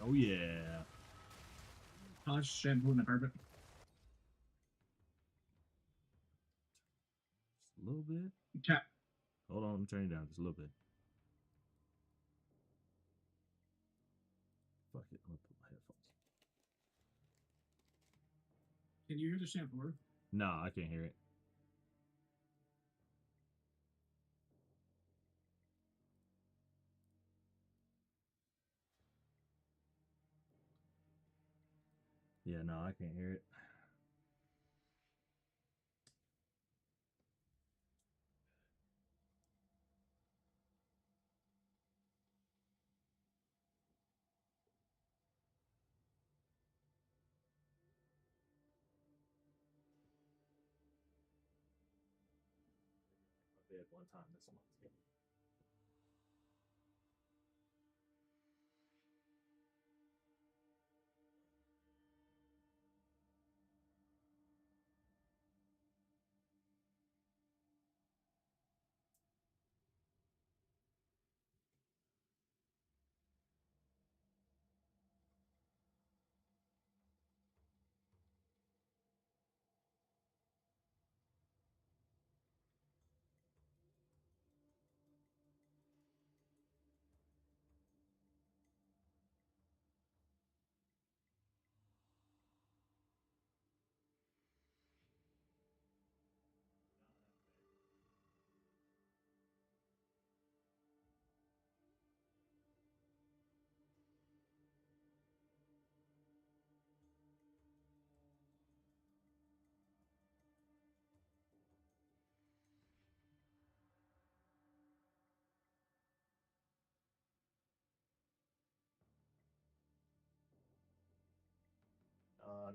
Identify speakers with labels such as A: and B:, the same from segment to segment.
A: Oh yeah.
B: Polish shampoo in the carpet.
A: Just a little bit.
B: Okay.
A: Hold on, I'm turning it down just a little bit. Fuck it, I'm gonna put my headphones.
B: Can you hear the shampoo?
A: No, I can't hear it. Yeah, no, I can't hear it. My bed one time this month.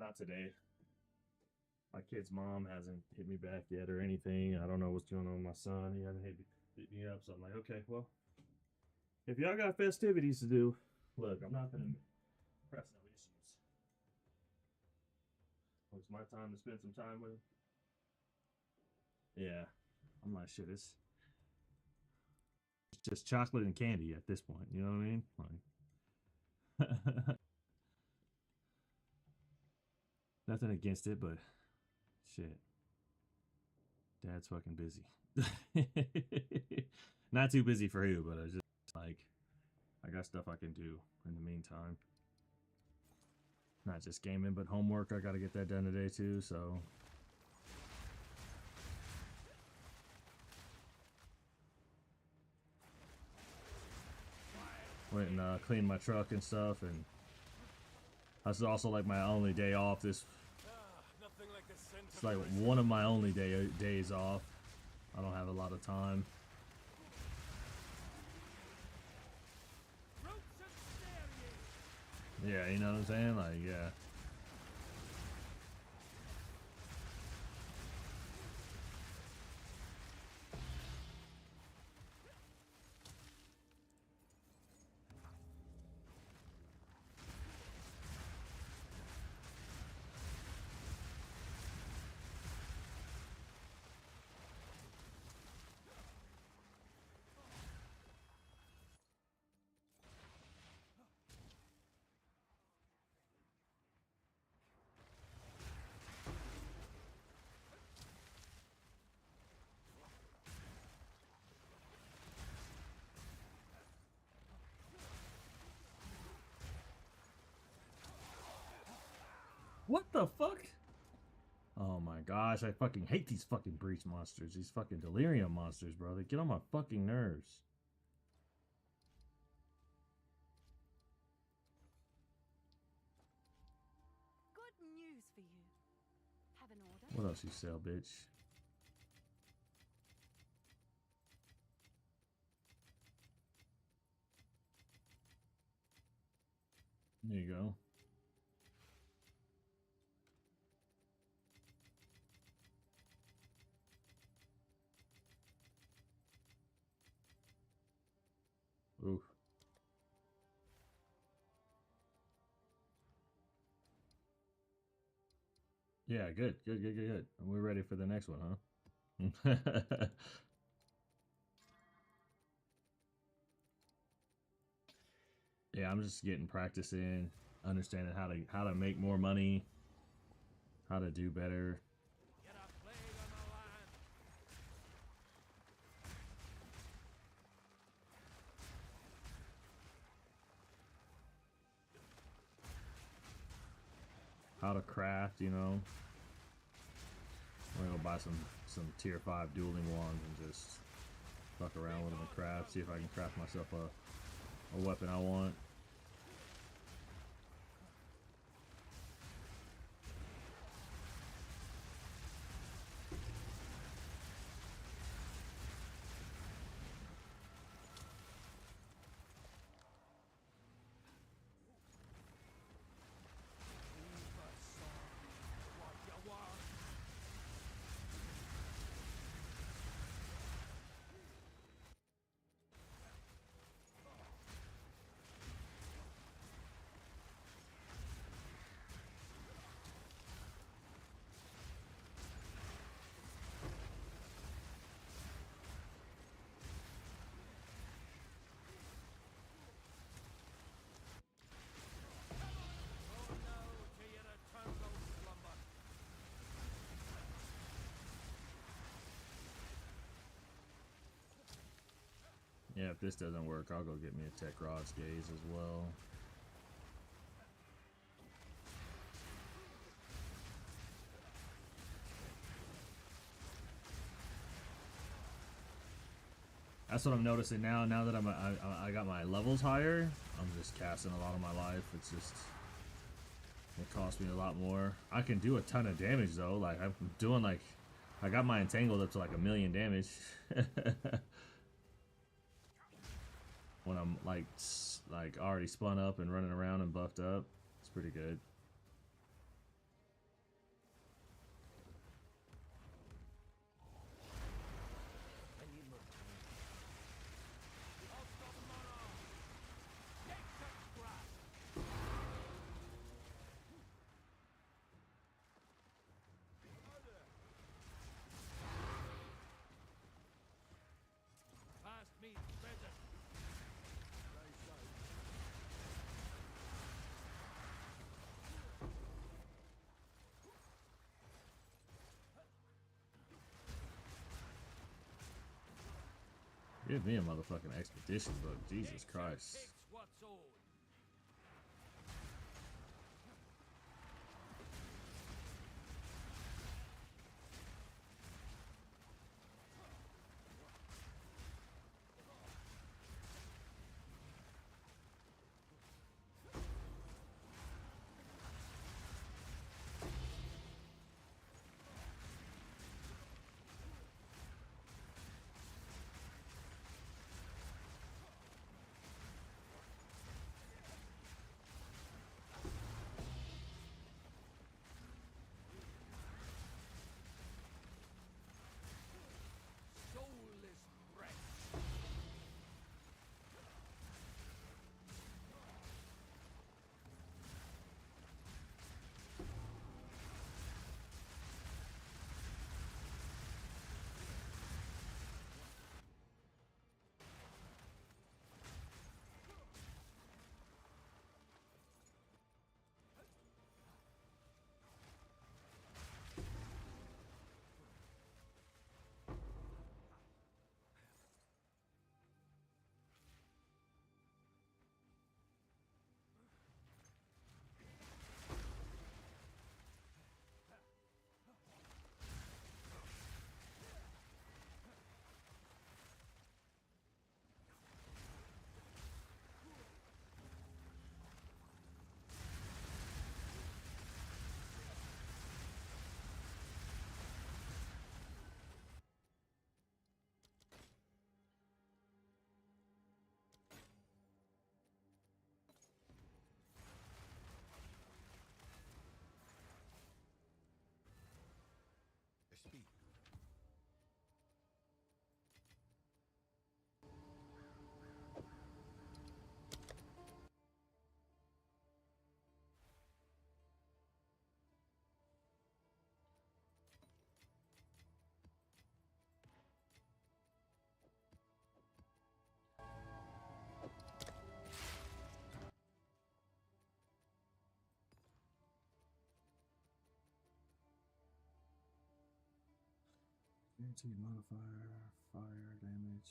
A: Not today. My kid's mom hasn't hit me back yet or anything. I don't know what's going on with my son. He hasn't hit me up, so I'm like, okay, well, if y'all got festivities to do, look, I'm not gonna press no issues. It's my time to spend some time with him. Yeah, I'm like, shit, it's just chocolate and candy at this point. You know what I mean? Like, nothing against it, but shit, Dad's fucking busy. Not too busy for you, but I just like I got stuff I can do in the meantime. Not just gaming, but homework. I got to get that done today too. So. Went and cleaned my truck and stuff, and that's also like my only day off. It's like one of my only days off. I don't have a lot of time. Yeah, you know what I'm saying? Like, yeah. What the fuck? Oh my gosh, I fucking hate these fucking breach monsters. These fucking delirium monsters, bro. They get on my fucking nerves.
C: Good news for you. Have an order?
A: What else you sell, bitch? There you go. Ooh. Yeah, good. And we're ready for the next one, huh? yeah, I'm just getting practice in, understanding how to make more money, how to do better.
D: Get a plague on the land.
A: How to craft, you know. I'm gonna go buy some tier 5 dueling wands and just fuck around with them and craft, see if I can craft myself a weapon I want. Yeah, if this doesn't work, I'll go get me a Tech Rod's Gaze as well. That's what I'm noticing now. Now that I got my levels higher, I'm just casting a lot of my life. It's just, it costs me a lot more. I can do a ton of damage though. Like I'm doing like, I got my entangled up to like 1,000,000 damage. When I'm like already spun up and running around and buffed up, it's pretty good.
D: Past me, treasure.
A: Give me a motherfucking expedition book, Jesus Christ.
D: Takes what's owed.
A: Guaranteed modifier, fire damage.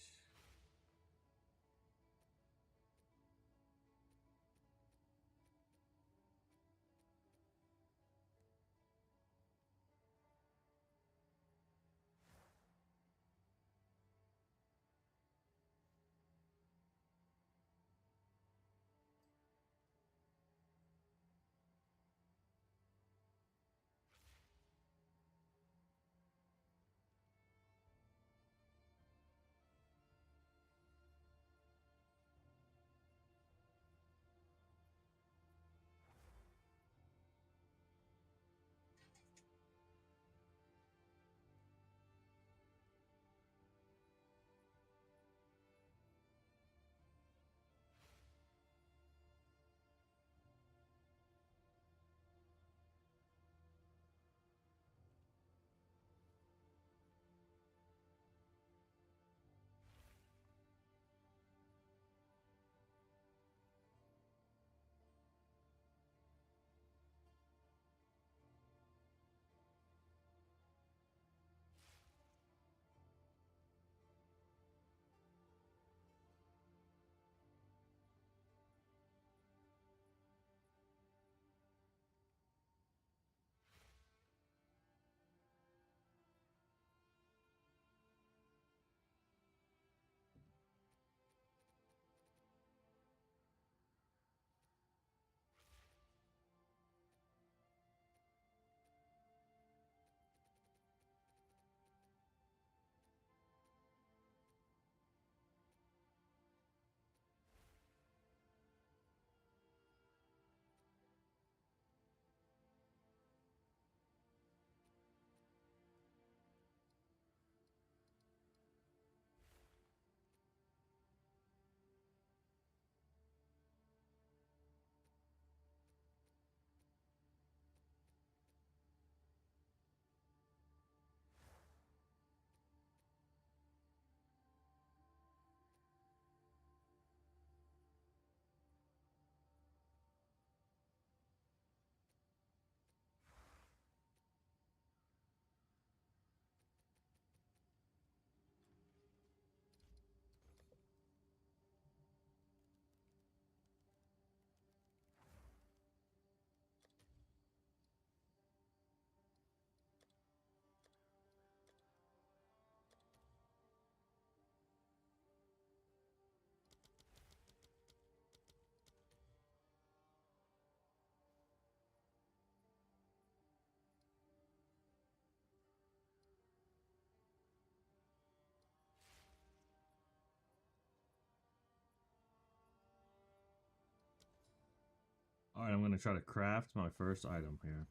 A: Alright, I'm going to try to craft my first item here.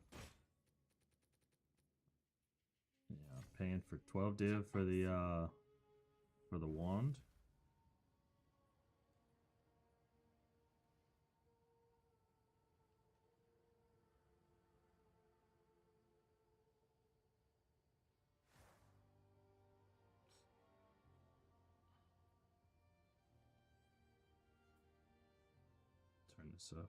A: Yeah, paying for 12 div for the wand. Turn this up.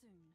C: soon.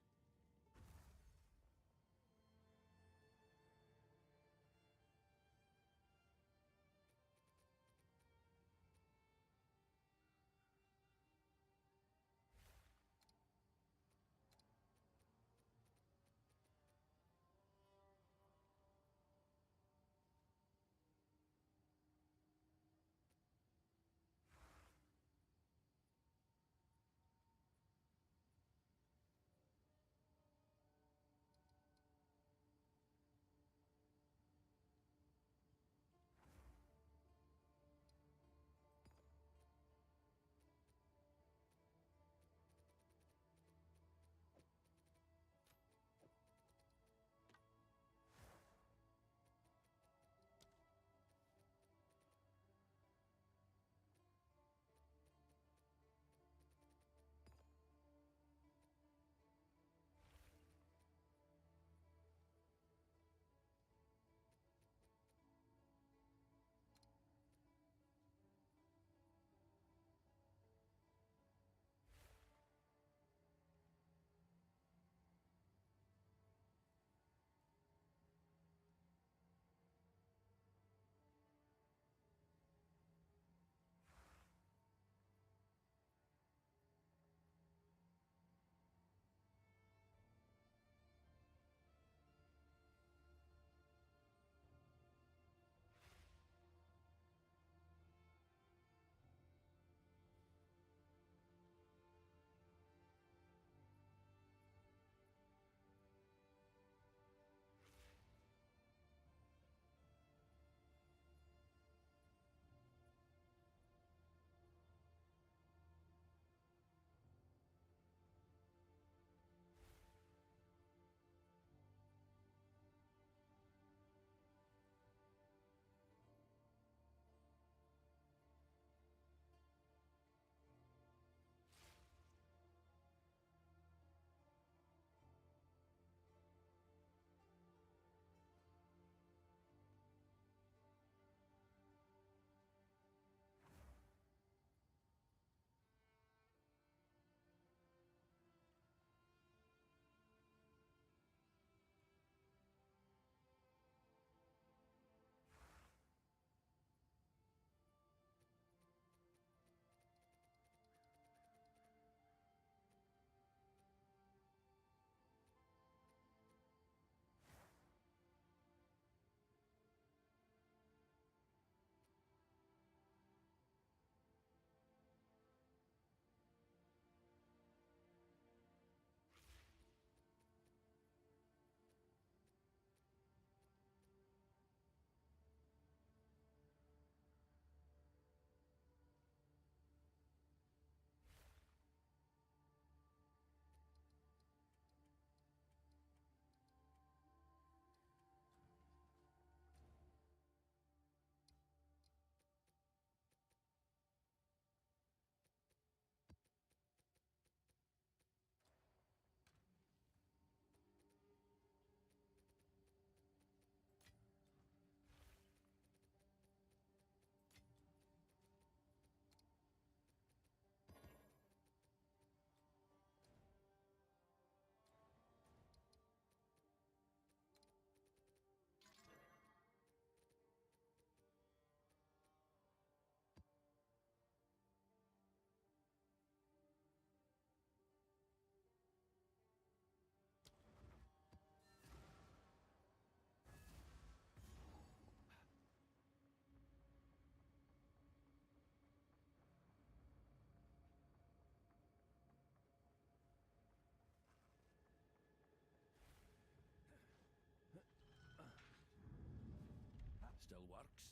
D: Still works.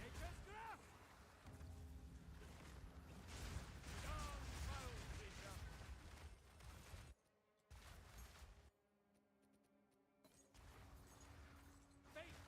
D: XTRA! Down, foul creature! Fate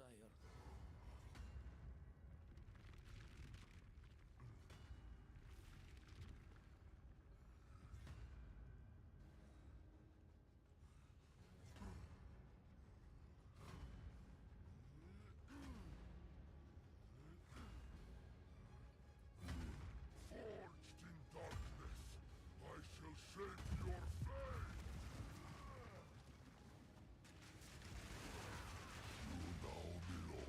D: sire.
E: Forged in darkness, I shall shape your fate! You now belong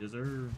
A: Yes, sir.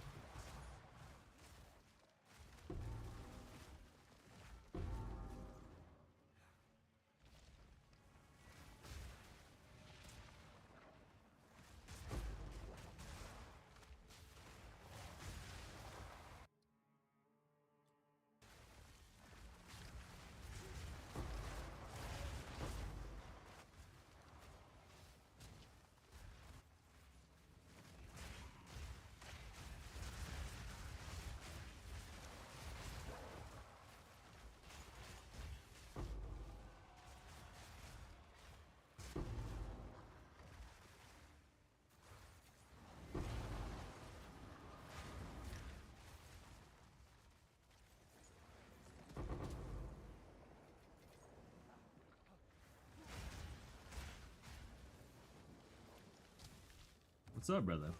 A: What's up, brother?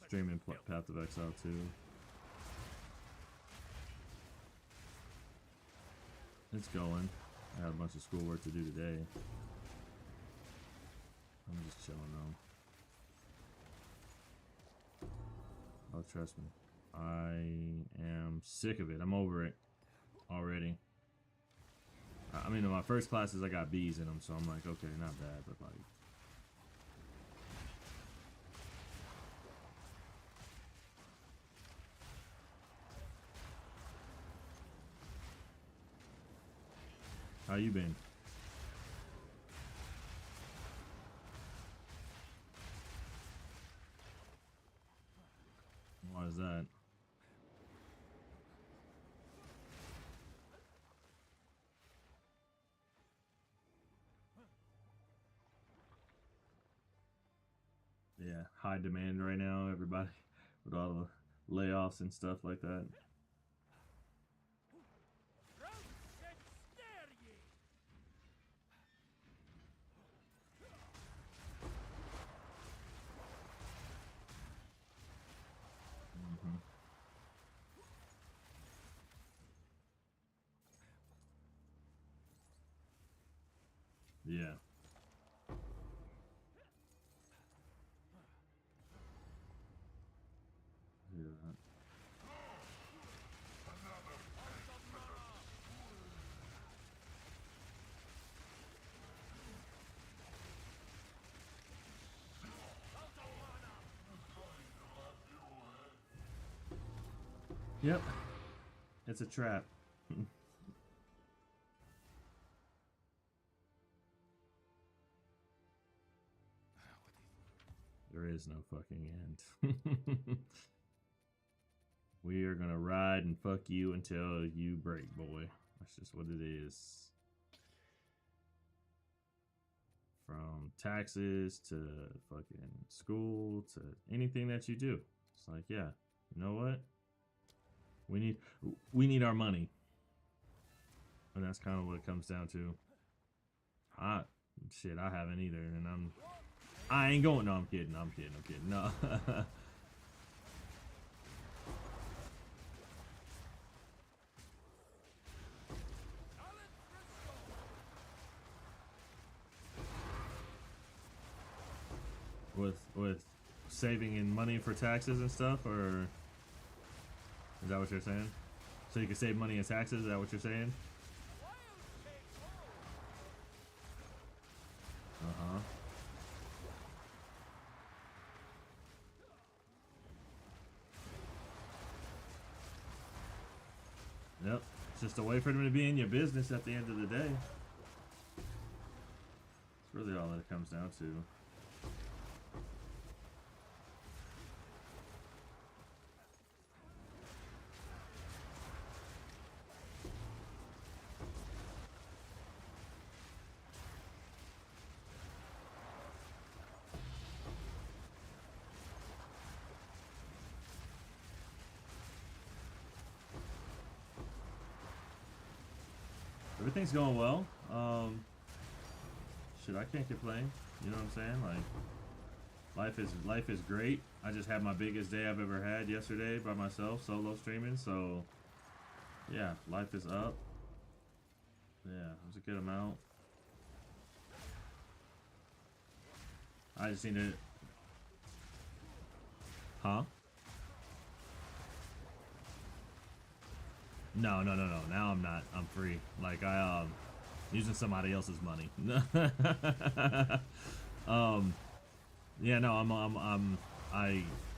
A: Streaming Path of Exile 2. It's going. I got a bunch of schoolwork to do today. I'm just chilling though. Oh, trust me. I am sick of it. I'm over it already. I mean, in my first classes, I got B's in them, so I'm like, okay, not bad, but like. How you been? Why is that? Yeah, high demand right now, everybody, with all the layoffs and stuff like that. Yeah. Yeah. Yep. It's a trap. There is no fucking end. We are gonna ride and fuck you until you break, boy. That's just what it is. From taxes to fucking school to anything that you do. It's like, yeah, you know what? We need our money. And that's kind of what it comes down to. I haven't either, and I ain't going. No, I'm kidding. No. with saving in money for taxes and stuff, or is that what you're saying? So you can save money in taxes? Is that what you're saying? Uh-huh. Yep. It's just a way for them to be in your business at the end of the day. It's really all that it comes down to. Everything's going well. Shit, I can't complain. You know what I'm saying? Like, life is great. I just had my biggest day I've ever had yesterday by myself, solo streaming. So, yeah, life is up. Yeah, it was a good amount. I just need to. Huh? No. Now I'm not. I'm free. Like using somebody else's money. Yeah, no,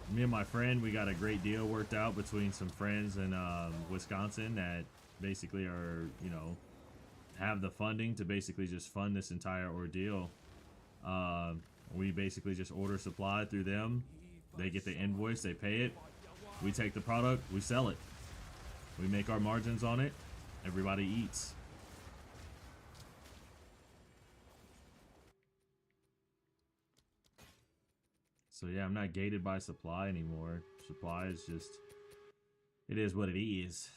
A: me and my friend, we got a great deal worked out between some friends in Wisconsin that basically are, you know, have the funding to basically just fund this entire ordeal. We basically just order supply through them. They get the invoice, they pay it. We take the product, we sell it. We make our margins on it. Everybody eats. So yeah, I'm not gated by supply anymore. Supply is just, it is what it is.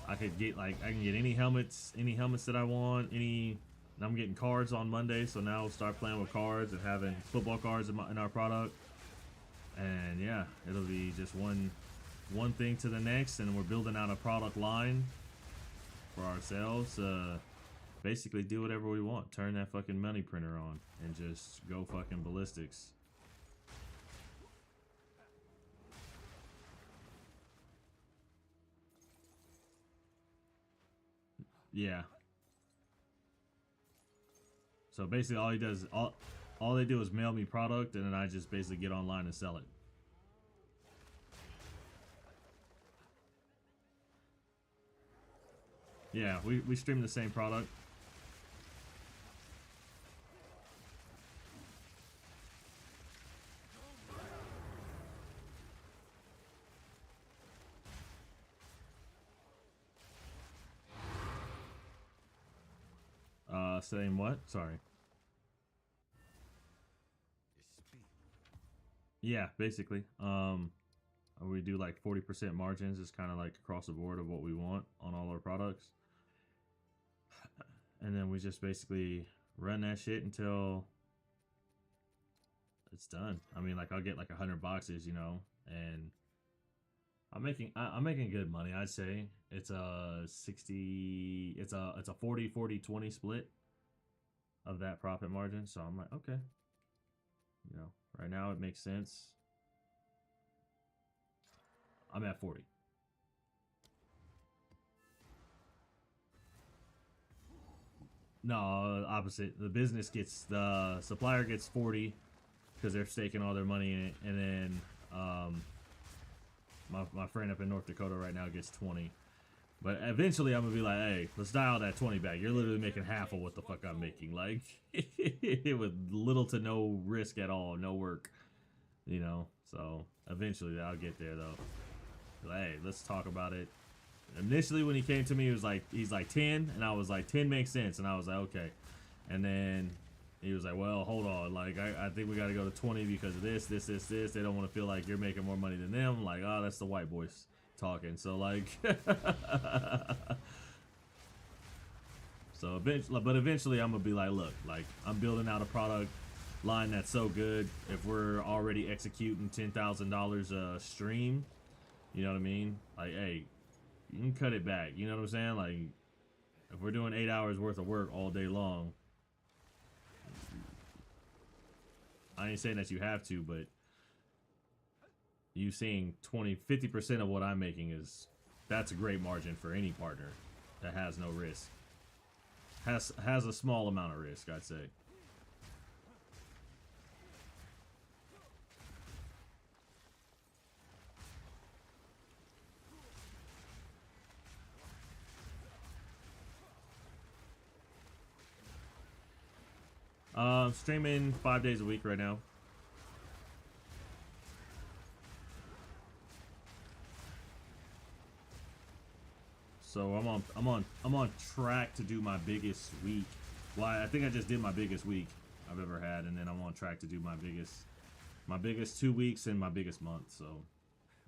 A: I could get like, I can get any helmets that I want. I'm getting cards on Monday, so now we'll start playing with cards and having football cards in our product. And yeah, it'll be just one thing to the next, and we're building out a product line for ourselves. Basically do whatever we want. Turn that fucking money printer on and just go fucking ballistics. Yeah. So basically all he does, all they do is mail me product, and then I just basically get online and sell it. Yeah, we stream the same product. Saying what? Sorry. Yeah, basically. We do like 40% margins. It's kind of like across the board of what we want on all our products. And then we just basically run that shit until it's done. I mean, like I'll get like 100 boxes, you know, and I'm making good money. I'd say it's a 60, it's a 40-40-20 split of that profit margin. So I'm like, okay, you know, right now it makes sense. I'm at 40. No, opposite. The supplier gets 40 because they're staking all their money in it, and then my friend up in North Dakota right now gets 20. But eventually I'm gonna be like, hey, let's dial that 20 back. You're literally making half of what the fuck I'm making, like with little to no risk at all, no work, you know. So eventually I'll get there though. Like, hey, let's talk about it. Initially when he came to me, he's like 10, and I was like 10 makes sense, and I was like okay. And then he was like, well, hold on, like I think we got to go to 20 because of this. They don't want to feel like you're making more money than them. I'm like, oh, that's the white boys talking. So like so eventually I'm gonna be like, look, like I'm building out a product line that's so good. If we're already executing $10,000 a stream, you know what I mean, like, hey, you can cut it back, you know what I'm saying? Like, if we're doing 8 hours worth of work all day long, I ain't saying that you have to, but you seeing 50% of what I'm making that's a great margin for any partner that has no risk. Has a small amount of risk, I'd say. Streaming 5 days a week right now. So I'm on track to do my biggest week. Well, I think I just did my biggest week I've ever had, and then I'm on track to do my biggest 2 weeks and my biggest month. So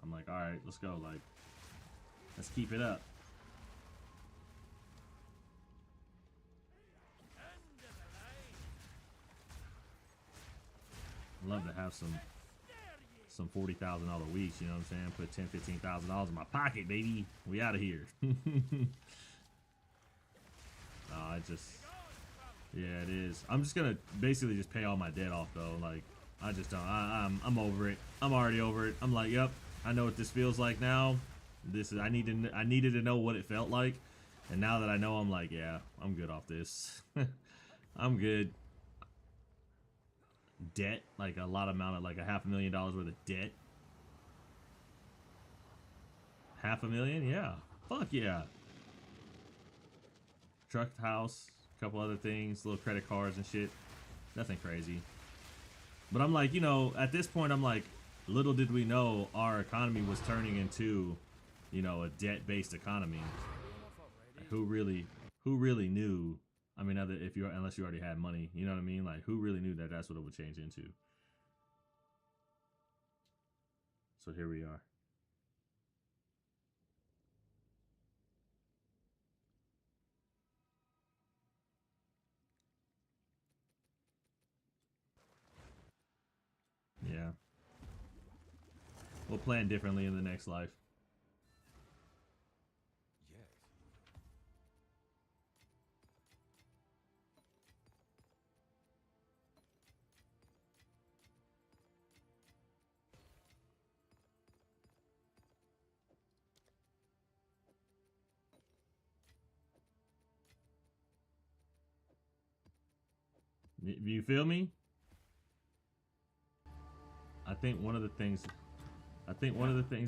A: I'm like, all right, let's go. Like, let's keep it up. I'd love to have some $40,000 weeks, you know what I'm saying? Put $10,000-$15,000 in my pocket, baby. We out of here. I just, yeah, it is. I'm just gonna basically just pay all my debt off though. Like, I just don't. I'm over it. I'm already over it. I'm like, yep, I know what this feels like now. This is I needed to know what it felt like, and now that I know, I'm like, yeah, I'm good off this. I'm good. Debt, like a lot amount of like $500,000 worth of debt. $500,000, yeah. Fuck yeah. Truck, house, a couple other things, little credit cards and shit. Nothing crazy. But I'm like, you know, at this point, I'm like, little did we know our economy was turning into, you know, a debt-based economy. Like, who really knew? I mean, unless you already had money, you know what I mean? Like, who really knew that that's what it would change into? So here we are. Yeah. We'll plan differently in the next life.
D: Yes.
A: You feel me? I think one of the things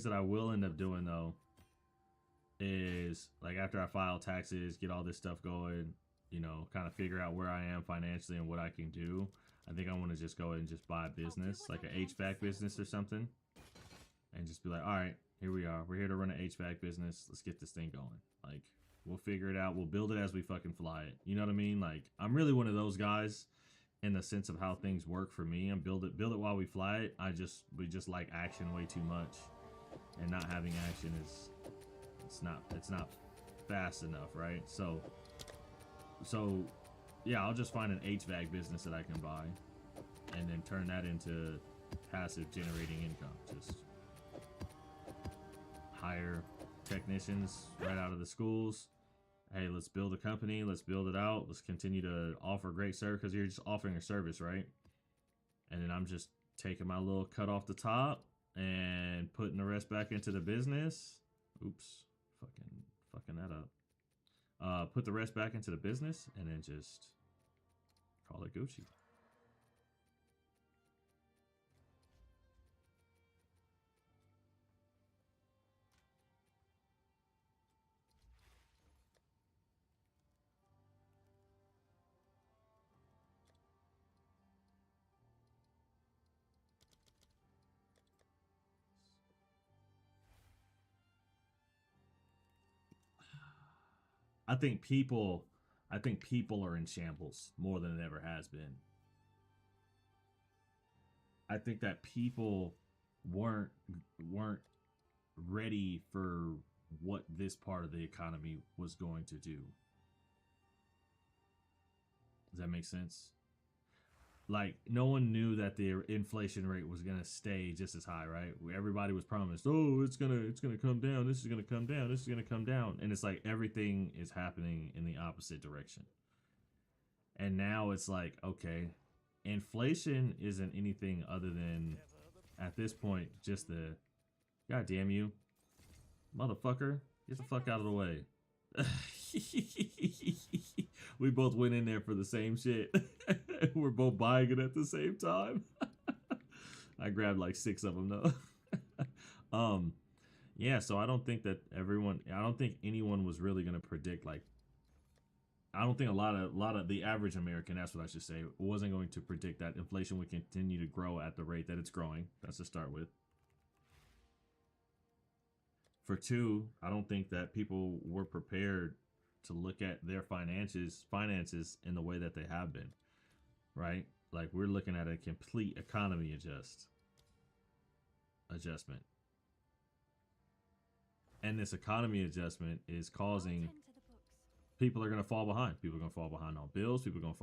A: that I will end up doing though is, like, after I file taxes, get all this stuff going, you know, kind of figure out where I am financially and what I can do. I think I want to just go ahead and just buy a business, like an HVAC business or something, and just be like, all right, here we are. We're here to run an HVAC business. Let's get this thing going. Like, we'll figure it out. We'll build it as we fucking fly it. You know what I mean? Like, I'm really one of those guys in the sense of how things work for me. And build it while we fly it. We just like action way too much, and not having action is it's not fast enough, right? So yeah, I'll just find an HVAC business that I can buy, and then turn that into passive generating income. Just hire technicians right out of the schools. Hey, let's build a company. Let's build it out. Let's continue to offer great service, because you're just offering a service, right? And then I'm just taking my little cut off the top and putting the rest back into the business. Oops, fucking that up. Put the rest back into the business, and then just call it Gucci. I think people are in shambles more than it ever has been. I think that people weren't ready for what this part of the economy was going to do. Does that make sense? Like, no one knew that the inflation rate was gonna stay just as high, right? Everybody was promised, oh, it's gonna come down. This is gonna come down. This is gonna come down, and it's like everything is happening in the opposite direction. And now it's like, okay, inflation isn't anything other than, at this point, just the, God damn you, motherfucker, get the fuck out of the way. We both went in there for the same shit. We're both buying it at the same time. I grabbed like 6 of them though. Yeah, so I don't think anyone was really gonna predict, like, I don't think a lot of the average American, that's what I should say, wasn't going to predict that inflation would continue to grow at the rate that it's growing. That's to start with. For 2, I don't think that people were prepared to look at their finances in the way that they have been, right? Like, we're looking at a complete economy adjustment. And this economy adjustment is causing people are going to fall behind. People are going to fall behind on bills. People are going to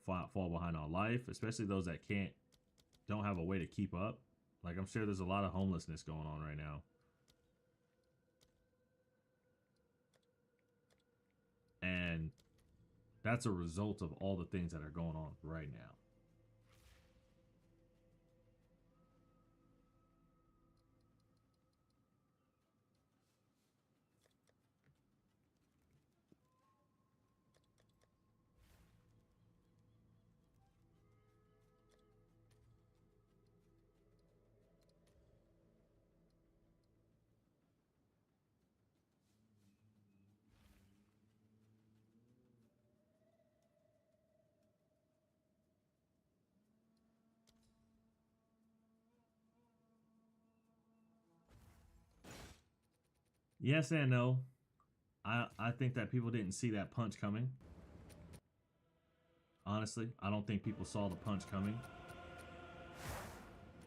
A: fall behind on life, especially those that don't have a way to keep up. Like, I'm sure there's a lot of homelessness going on right now. And That's a result of all the things that are going on right now. Yes and no. I think that people didn't see that punch coming. Honestly, I don't think people saw the punch coming.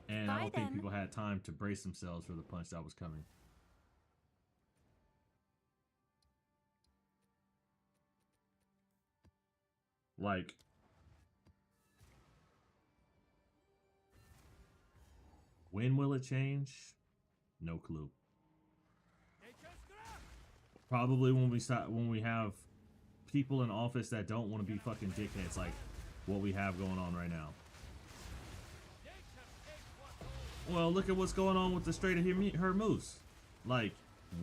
A: And I
C: Bye
A: don't think
C: then.
A: people had time to brace themselves for the punch that was coming. Like, when will it change? No clue.
D: HRS!
A: Probably when we have people in office that don't want to be fucking dickheads like what we have going on right now. Well, look at what's going on with the Strait of Hormuz. Like,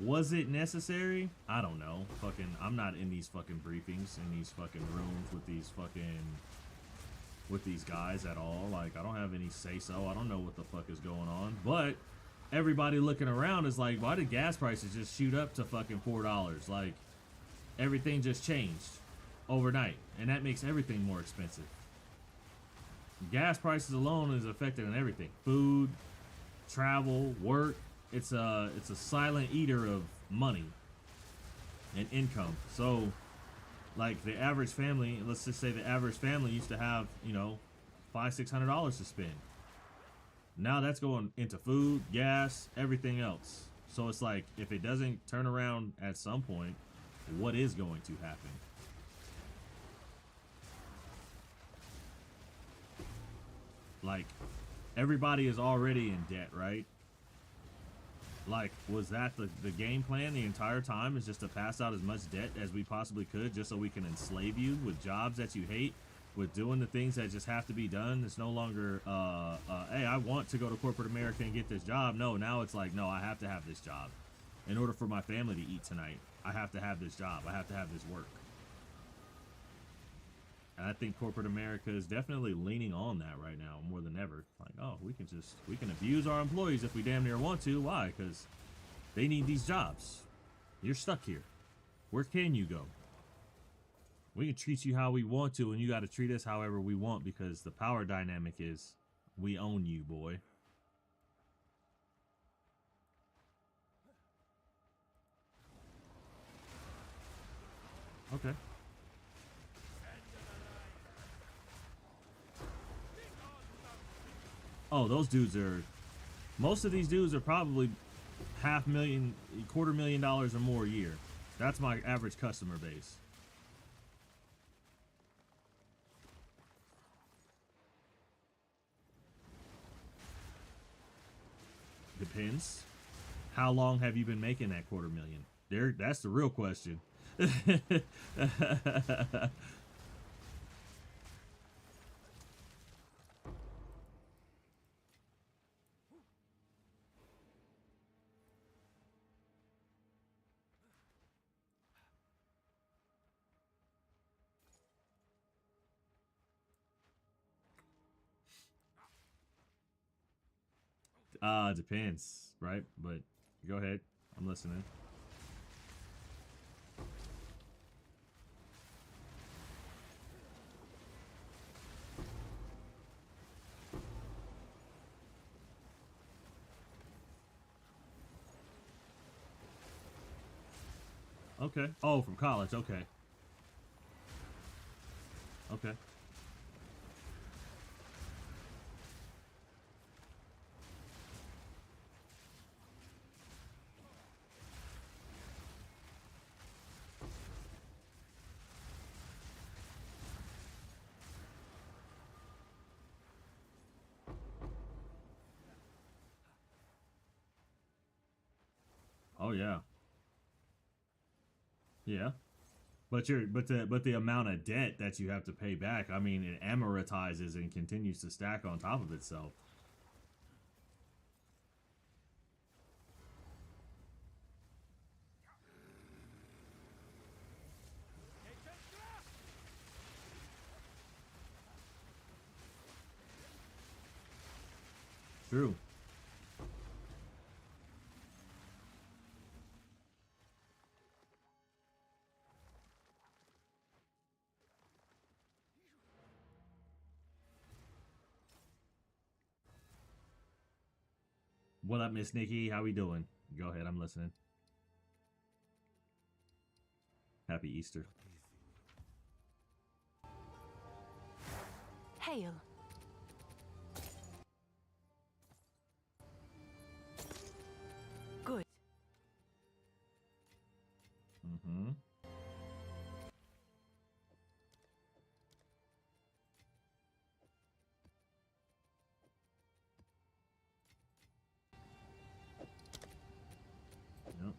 A: was it necessary? I don't know. Fucking, I'm not in these fucking briefings, in these fucking rooms with these guys at all. Like, I don't have any say-so. I don't know what the fuck is going on. But everybody looking around is like, why did gas prices just shoot up to fucking $4? Like, everything just changed overnight, and that makes everything more expensive. Gas prices alone is affected on everything: food, travel, work. It's a silent eater of money and income. So, like, the average family, let's just say the average family used to have, you know, $500-600 to spend. Now that's going into food, gas, everything else. So it's like, if it doesn't turn around at some point, what is going to happen? Like, everybody is already in debt, right? Like, was that the game plan the entire time, is just to pass out as much debt as we possibly could just so we can enslave you with jobs that you hate, with doing the things that just have to be done? It's no longer, hey, I want to go to corporate America and get this job. No, now it's like, no, I have to have this job. In order for my family to eat tonight, I have to have this job. I have to have this work. And I think corporate America is definitely leaning on that right now more than ever. Like, oh, we can abuse our employees if we damn near want to. Why? Because they need these jobs. You're stuck here. Where can you go? We can treat you how we want to, and you got to treat us however we want, because the power dynamic is we own you, boy. Okay. Oh, those dudes are... Most of these dudes are probably $500,000, $250,000 or more a year. That's my average customer base. Depends. How long have you been making that $250,000? That's the real question. Depends, right? But go ahead. I'm listening. Okay. Oh, from college. Okay. Okay. Oh, yeah. Yeah. but the amount of debt that you have to pay back, I mean, it amortizes and continues to stack on top of itself. True. What up, Miss Nikki? How we doing? Go ahead, I'm listening. Happy Easter.
C: Hail. Good.
A: Mm-hmm. Yep.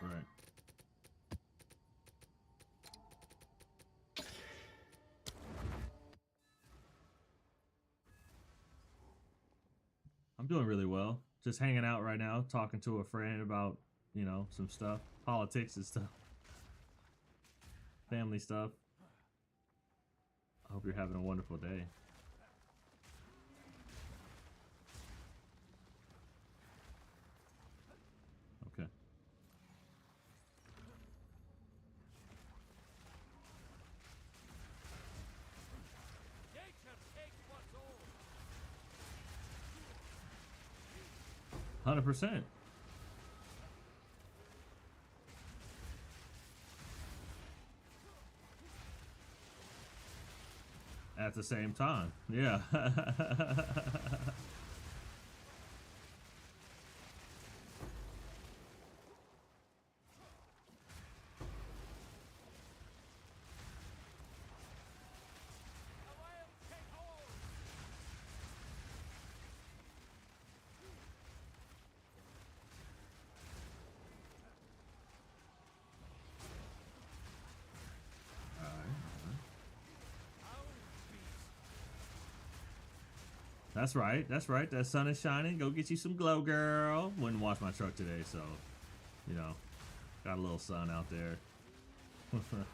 A: Right. I'm doing really well. Just hanging out right now, talking to a friend about, you know, some stuff, politics and stuff, family stuff. I hope you're having a wonderful day. Okay.
D: Nature takes what's old.
A: 100%. At the same time, yeah.
D: Away, take hold. Hound beast.
A: That's right. That's right. That sun is shining. Go get you some glow, girl. Wouldn't wash my truck today, so, you know, got a little sun out there. Mhm.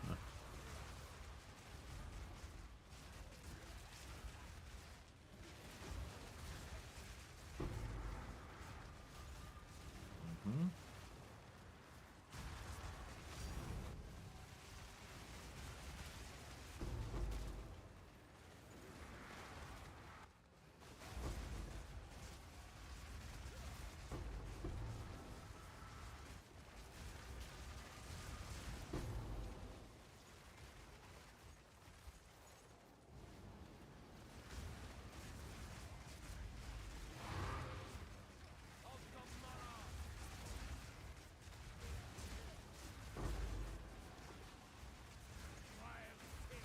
D: Of the Mara. Wild king.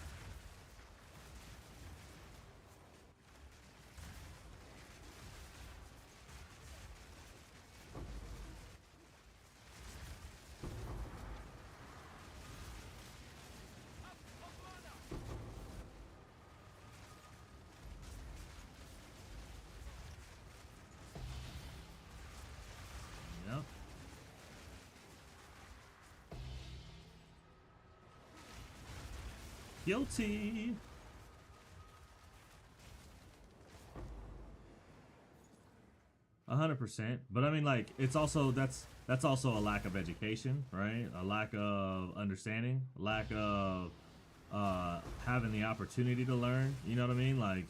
D: Up of mana.
A: Yep. Guilty. A 100%. But I mean, like, it's also that's also a lack of education, right? A lack of understanding, lack of having the opportunity to learn. You know what I mean? Like,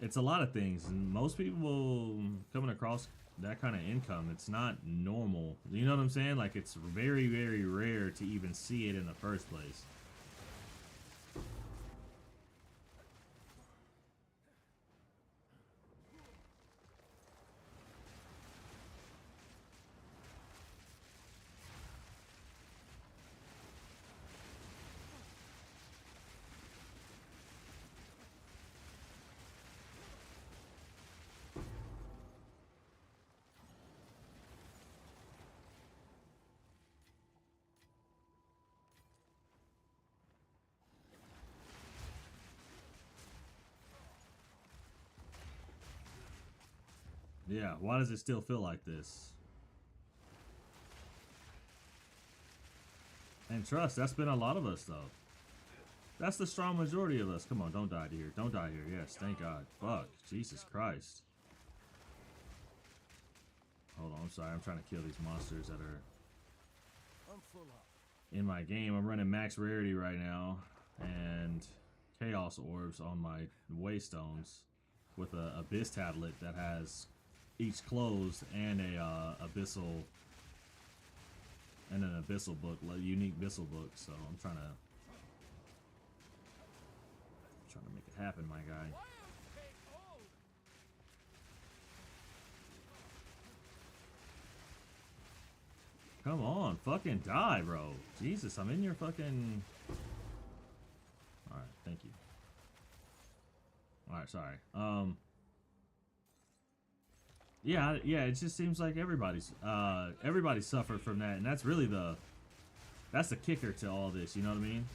A: it's a lot of things, and most people coming across that kind of income, it's not normal. You know what I'm saying? Like, it's very, very rare to even see it in the first place. Yeah, why does it still feel like this? And trust, that's been a lot of us, though. That's the strong majority of us. Come on, don't die here. Don't die here. Yes, thank God. Fuck. Jesus Christ. Hold on, I'm sorry. I'm trying to kill these monsters that are
D: I'm full up.
A: in my game. I'm running max rarity right now. And chaos orbs on my waystones with a abyss tablet that has each closed and a abyssal and an abyssal book, a unique abyssal book. So I'm trying to make it happen, my guy.
D: Wild take hold.
A: Come on, fucking die, bro. Jesus, I'm in your fucking... Alright, thank you. Alright, sorry. Yeah, it just seems like everybody suffered from that, and that's really that's the kicker to all this, you know what I mean?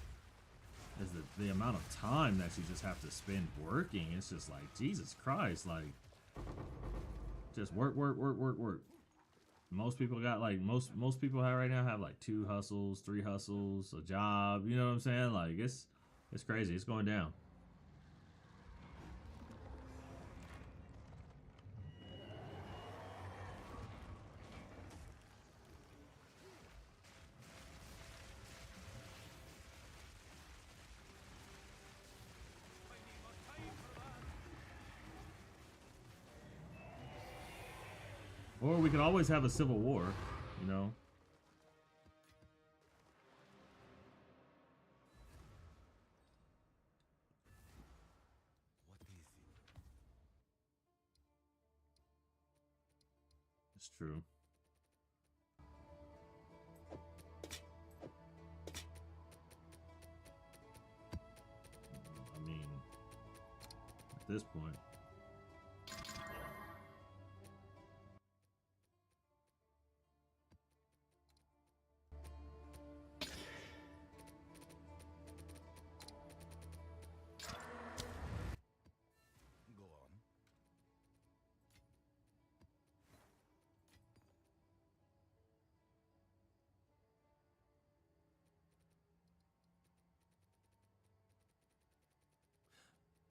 A: Is the amount of time that you just have to spend working. It's just like, Jesus Christ, like, just work. Most people got like most people have right now have like 2 hustles, 3 hustles, a job. You know what I'm saying? Like it's crazy. It's going down.
D: I need more time for that.
A: Or we could always have a civil war, you know.
D: What is it?
A: It's true. I mean, at this point.
D: Go on.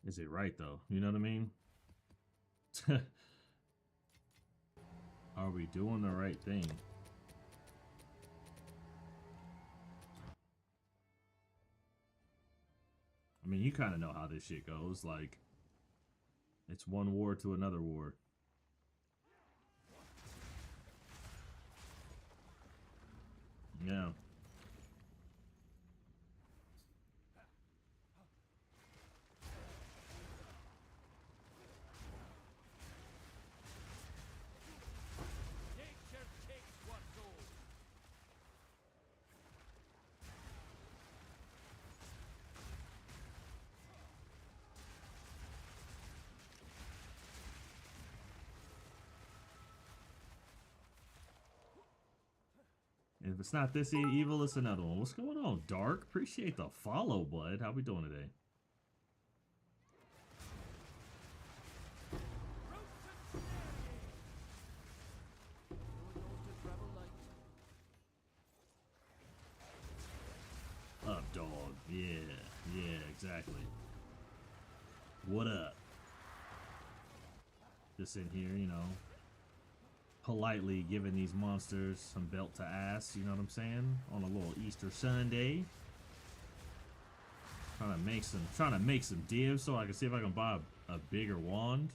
A: Is it right though? You know what I mean? Are we doing the right thing? I mean, you kind of know how this shit goes. Like, it's one war to another war. Yeah.
D: Nature takes what's old.
A: If it's not this evil, it's another one. What's going on, Dark? Appreciate the follow, bud. How we doing today? Up, dog. Yeah, exactly. What up? Just in here, you know, politely giving these monsters some belt to ass, you know what I'm saying? On a little Easter Sunday. Trying to make some divs so I can see if I can buy a bigger wand.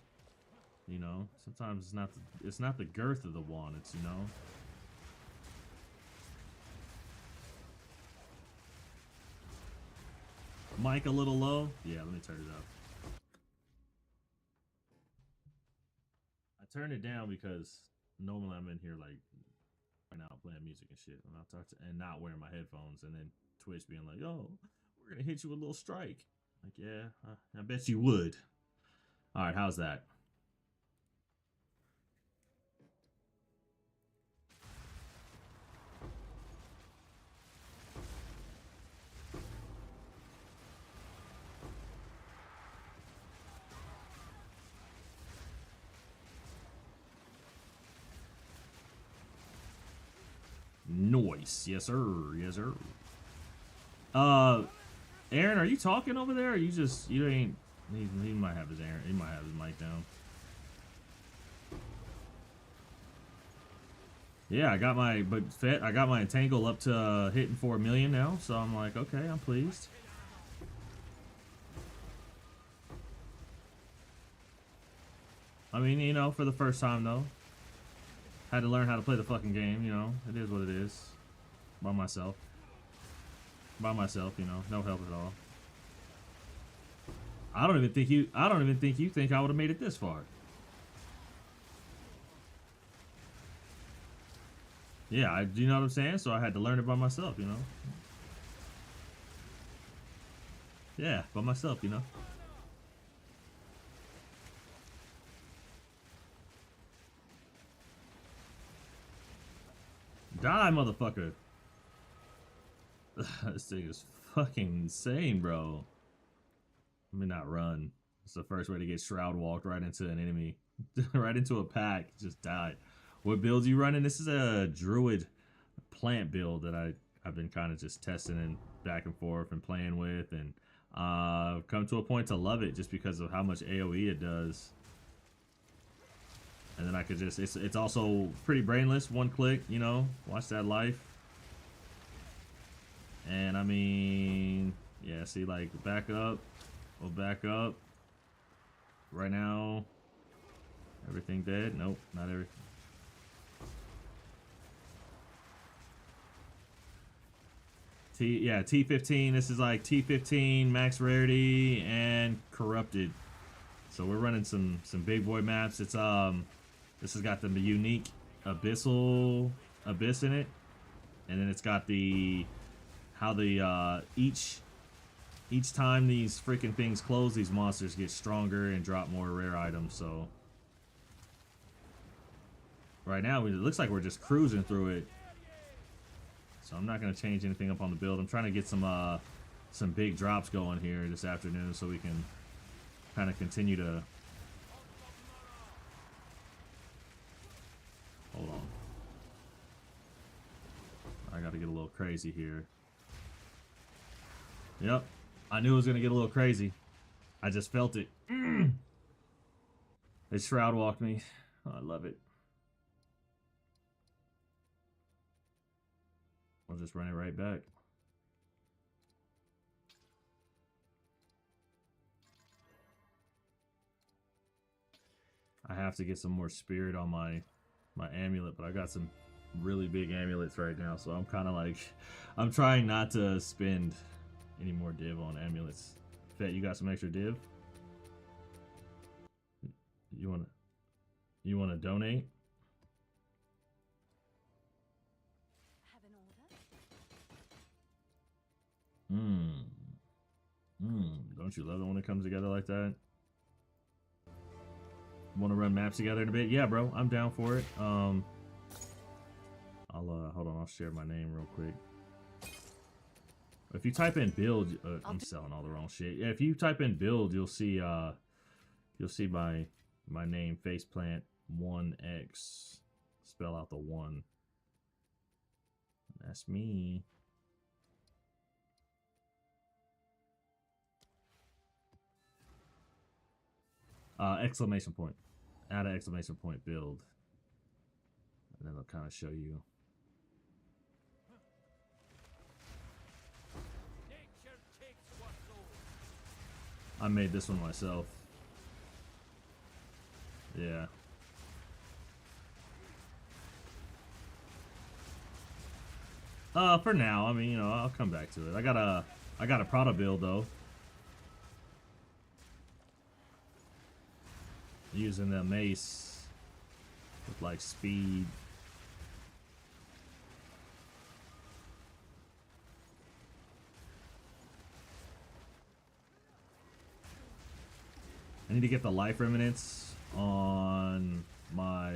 A: You know, sometimes it's not the girth of the wand, it's, you know. Mic a little low? Yeah, let me turn it up. I turned it down because normally I'm in here like right now playing music and shit, and I'll talk to, and not wearing my headphones, and then Twitch being like, "Oh, we're gonna hit you with a little strike." Like, yeah, I bet you would. All right, how's that? Noise. Yes, sir. Yes, sir. Aaron, are you talking over there? Or you ain't. He might have his mic down. Yeah, I got my entangle up to hitting 4 million now, so I'm like, okay, I'm pleased. I mean, you know, for the first time though, had to learn how to play the fucking game. You know, it is what it is. By myself, you know, no help at all. I don't even think you think I would have made it this far. Yeah, you know what I'm saying? So I had to learn it by myself, you know? Yeah, by myself, you know? Die, motherfucker! This thing is fucking insane, bro. Let me not run. It's the first way to get shroud walked right into an enemy. Right into a pack. Just died. What build you running? This is a druid plant build that I've been kind of just testing and back and forth and playing with, and come to a point to love it just because of how much AoE it does. And then I could just, it's also pretty brainless, one click, you know, watch that life. And I mean, yeah, see, like, back up, we'll back up. Right now, everything dead? Nope, not everything. Yeah, T15. This is like T15, max rarity, and corrupted. So we're running some big boy maps. It's this has got the unique abyss in it, and then it's got the how the each time these freaking things close, these monsters get stronger and drop more rare items. So right now it looks like we're just cruising through it. So I'm not going to change anything up on the build. I'm trying to get some big drops going here this afternoon so we can kind of continue to... Hold on. I got to get a little crazy here. Yep. I knew it was going to get a little crazy. I just felt it. They shroud walked me. Oh, I love it. I'll just run it right back. I have to get some more spirit on my amulet, but I got some really big amulets right now, so I'm kind of like, I'm trying not to spend any more div on amulets. Fett, you got some extra div? You wanna donate? Don't you love it when it comes together like that? Want to run maps together in a bit? Yeah, bro, I'm down for it. I'll hold on, I'll share my name real quick. If you type in build, I'm selling all the wrong shit. Yeah, if you type in build, you'll see my name, Faceplant 1X. Spell out the 1. That's me. Exclamation point. Add an exclamation point build. And then it'll kind of show you. I made this one myself. Yeah. For now, I mean, you know, I'll come back to it. I got a Prada build though. Using the mace with like speed. I need to get the life remnants on my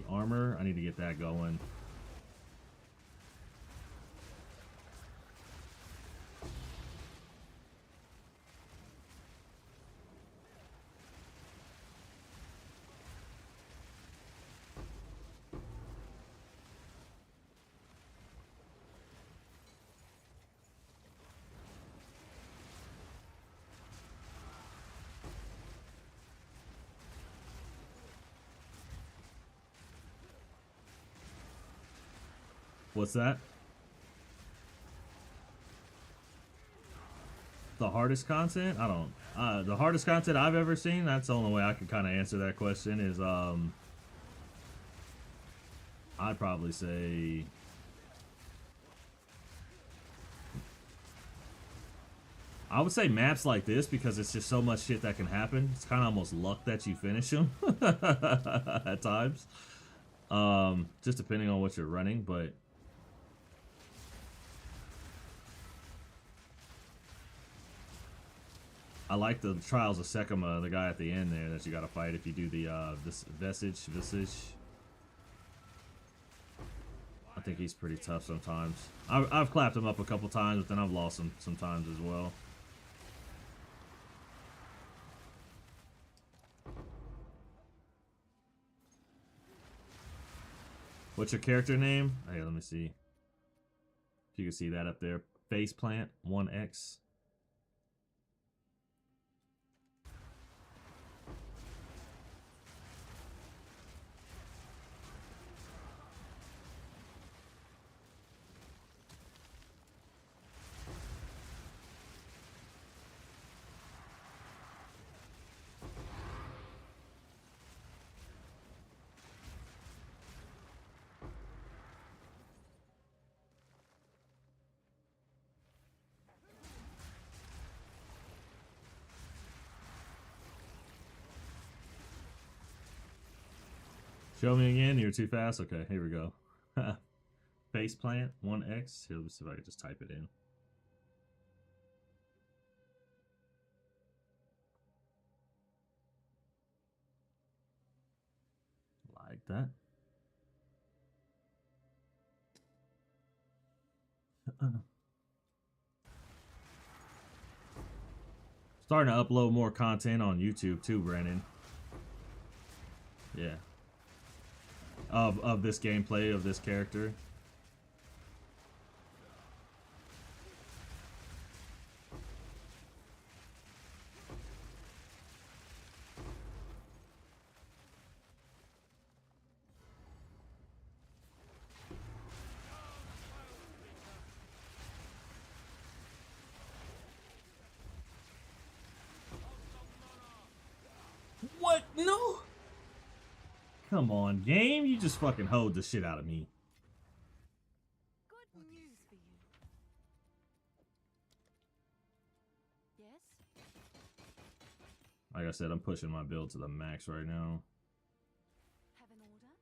A: armor. I need to get that going. What's that? The hardest content? I don't. The hardest content I've ever seen. That's the only way I can kind of answer that question. Is I'd probably say. I would say maps like this because it's just so much shit that can happen. It's kind of almost luck that you finish them at times. Just depending on what you're running, but. I like the Trials of Sekima, the guy at the end there that you gotta fight if you do the this Visage. I think he's pretty tough sometimes. I've clapped him up a couple times, but then I've lost him sometimes as well. What's your character name? Hey, let me see. If you can see that up there. Faceplant 1X. Show me again. You're too fast. Okay, here we go. Faceplant 1X. Here, let's see if I can just type it in. Like that. Starting to upload more content on YouTube too, Brandon. Yeah. Of this gameplay of this character. What? No. Come on, game. You just fucking hoed the shit out of me.
C: Good news for you. Yes?
A: Like I said, I'm pushing my build to the max right now.
C: Have an order?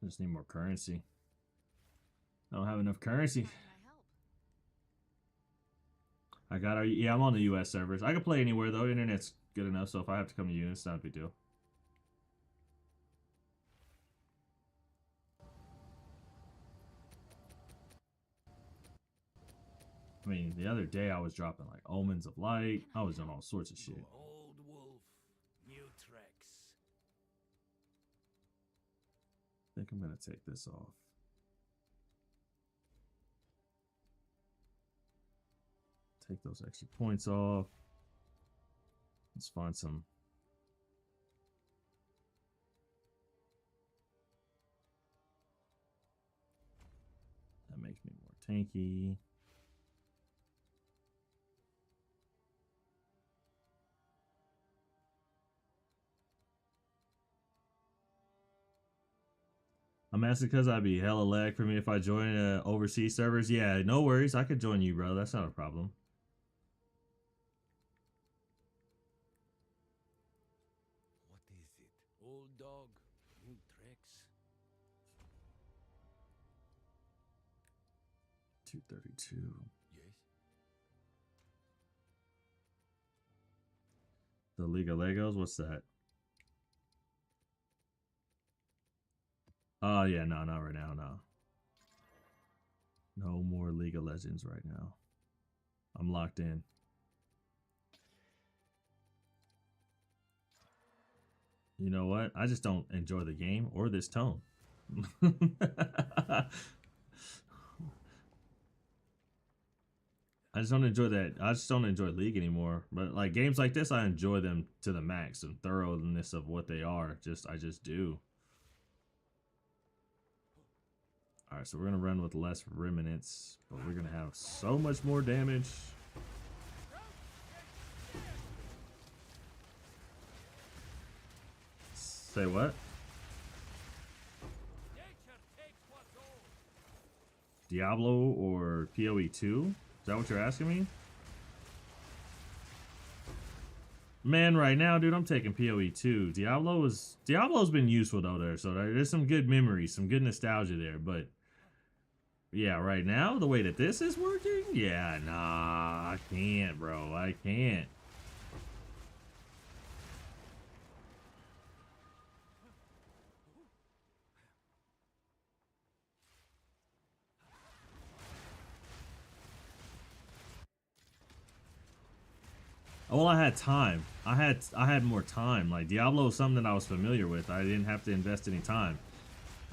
A: I just need more currency. I don't have enough currency.
C: How can I help?
A: I got yeah, I'm on the US servers. I can play anywhere though. Internet's good enough, so if I have to come to you, it's not a big deal. I mean, the other day I was dropping like Omens of Light. I was doing all sorts of shit.
D: Old wolf, new tracks.
A: I think I'm gonna take this off. Take those extra points off. Let's find some. That makes me more tanky. I'm asking because I'd be hella lag for me if I join overseas servers. Yeah, no worries. I could join you, bro. That's not a problem.
D: What is it? Old dog, new tracks.
A: 232.
D: Yes.
A: The League of Legos? What's that? Oh, yeah, no, not right now, no. No more League of Legends right now. I'm locked in. You know what? I just don't enjoy the game or this tone. I just don't enjoy that. I just don't enjoy League anymore. But like games like this, I enjoy them to the max and thoroughness of what they are. I just do. All right, so we're gonna run with less remnants, but we're gonna have so much more damage. Say what? Diablo or PoE 2? Is that what you're asking me? Man, right now, dude, I'm taking PoE 2. Diablo's been useful though there, so there's some good memories, some good nostalgia there, but yeah, right now, the way that this is working, yeah, nah, I can't, bro. I can't. Well, I had time. I had more time. Like Diablo is something that I was familiar with. I didn't have to invest any time.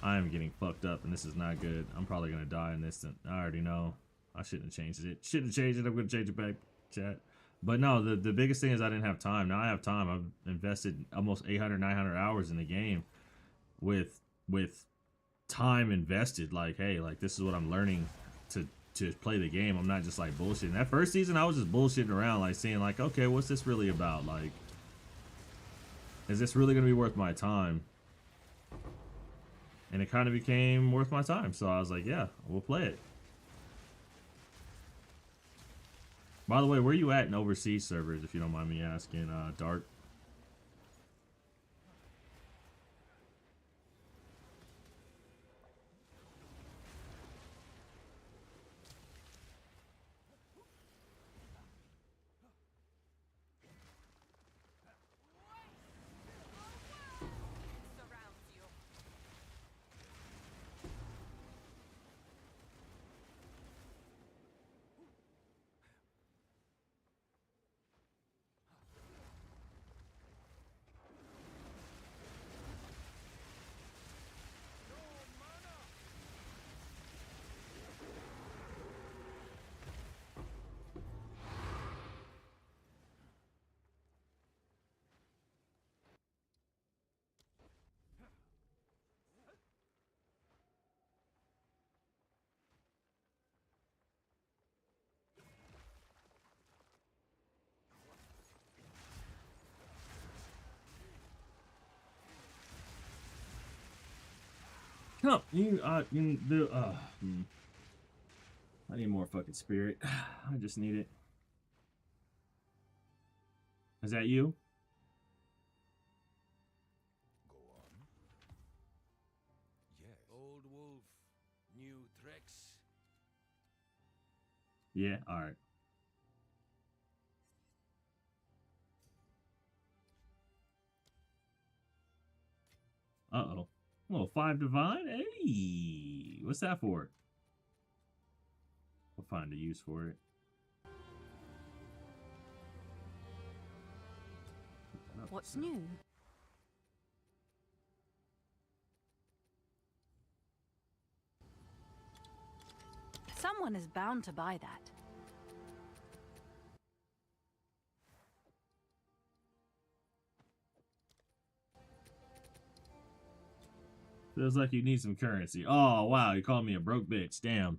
A: I am getting fucked up, and this is not good. I'm probably gonna die in this. I already know. I shouldn't have changed it. Shouldn't have changed it. I'm gonna change it back, chat. But no, the biggest thing is I didn't have time. Now I have time. I've invested almost 800, 900 hours in the game with time invested. Like, hey, like this is what I'm learning to play the game. I'm not just like bullshitting. That first season, I was just bullshitting around, like seeing like, okay, what's this really about? Like, is this really gonna be worth my time? And it kind of became worth my time. So I was like, yeah, we'll play it. By the way, where are you at in overseas servers, if you don't mind me asking, Dark?
C: Surrounds you.
A: Come, I need more fucking spirit. I just need it. Is that you?
D: Go on. Yes. Old wolf, new tricks.
A: Yeah, alright. Uh-oh. Oh, 5 divine? Hey! What's that for? We'll find a use for it.
C: What's new? Someone is bound to buy that.
A: Feels like you need some currency. Oh, wow, you called me a broke bitch. Damn.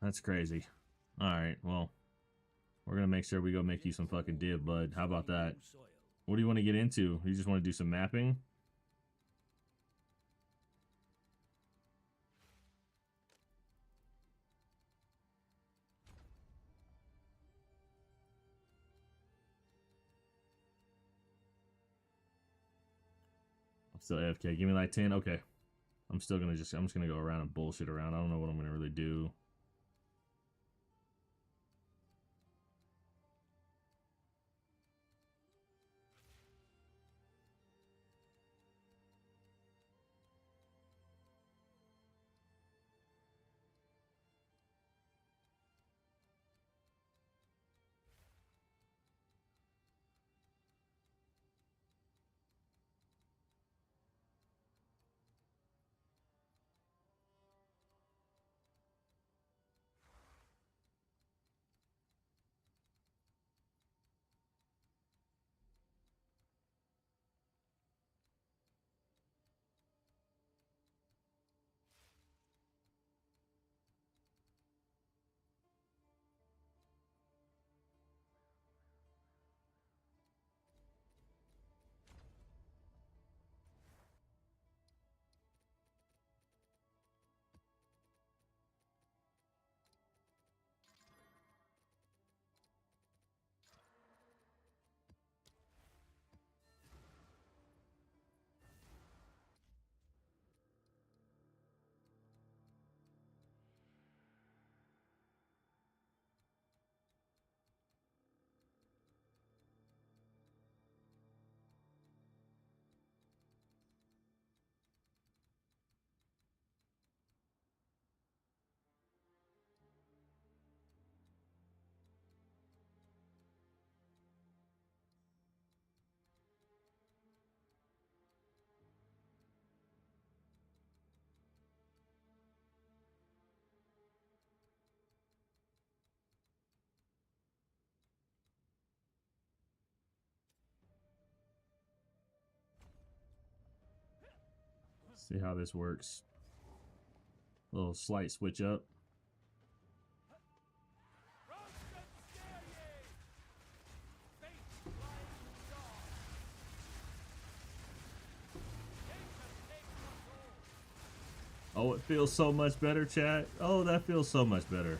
A: That's crazy. Alright, well. We're gonna make sure we go make you some fucking div, bud. How about that? What do you want to get into? You just want to do some mapping? I'm still AFK. Give me like 10. Okay. I'm just gonna go around and bullshit around. I don't know what I'm gonna really do. See how this works. A little slight switch up. Oh, it feels so much better, chat. Oh, that feels so much better.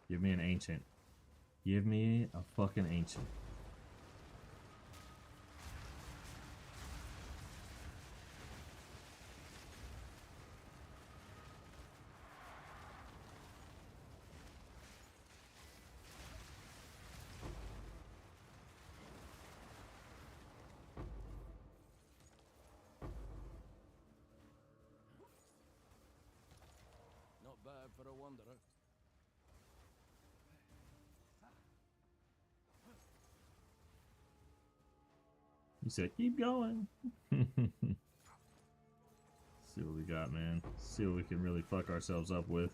A: Give me an ancient. Give me a fucking ancient.
D: Not bad for a wanderer.
A: You said keep going. See what we got, man. See what we can really fuck ourselves up with.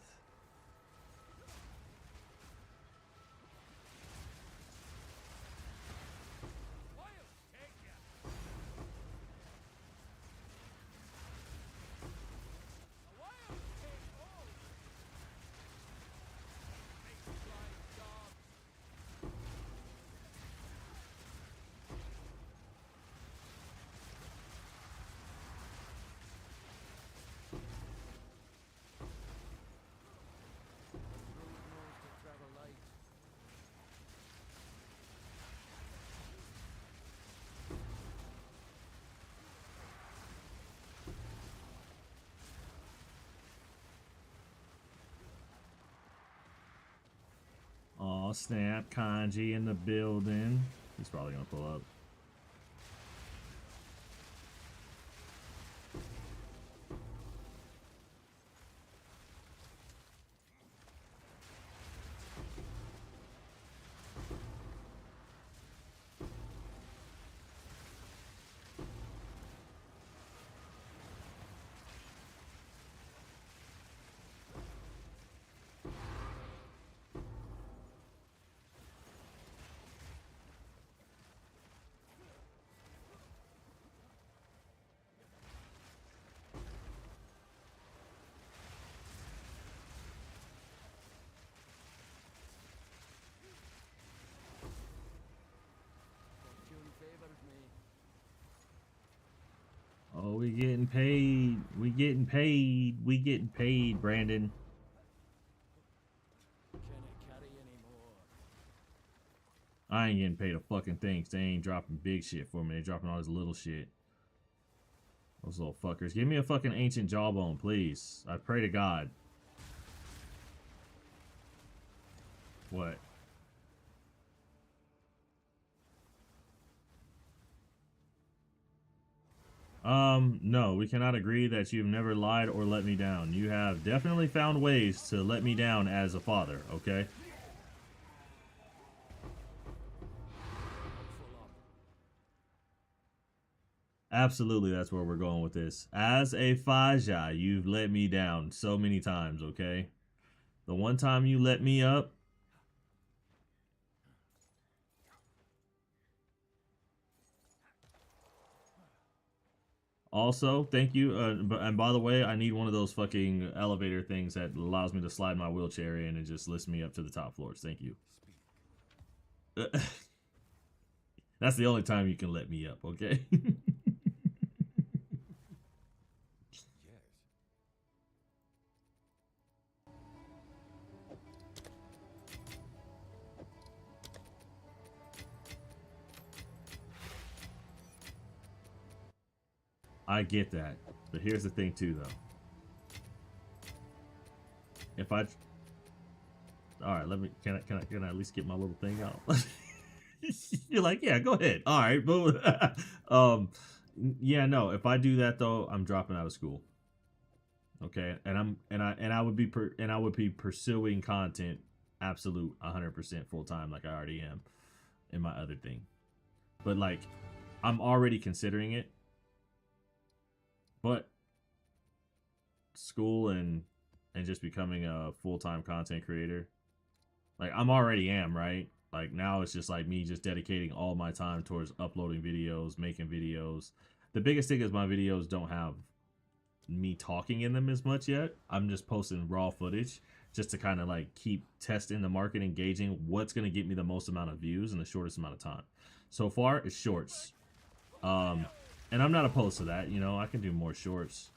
A: Aw, snap. Kanji in the building. He's probably gonna pull up.
D: Fortune favors me.
A: Oh, we getting paid. We getting paid. We getting paid, Brandon.
D: Can't carry anymore.
A: I ain't getting paid a fucking thing. 'Cause they ain't dropping big shit for me. They dropping all this little shit. Those little fuckers. Give me a fucking ancient jawbone, please. I pray to God. What? No, we cannot agree that you've never lied or let me down. You have definitely found ways to let me down as a father, okay?
D: Full up.
A: Absolutely, that's where we're going with this. As a Faja, you've let me down so many times, okay? The one time you let me up, also, thank you. And by the way, I need one of those fucking elevator things that allows me to slide my wheelchair in and just lifts me up to the top floors. Thank you. That's the only time you can let me up, okay?
D: Yes.
A: I get that. But here's the thing too, though. If I, all right, let me. Can I at least get my little thing out? You're like, yeah, go ahead. All right, but yeah, no. If I do that though, I'm dropping out of school. Okay, and I would be pursuing content absolute 100% full time like I already am in my other thing. But like, I'm already considering it. But school and just becoming a full-time content creator, like I'm already am, right? Like now it's just like me just dedicating all my time towards uploading videos, making videos. The biggest thing is my videos don't have me talking in them as much yet. I'm just posting raw footage just to kind of like keep testing the market, engaging what's going to get me the most amount of views in the shortest amount of time. So far it's shorts. And I'm not opposed to that, you know. I can do more shorts.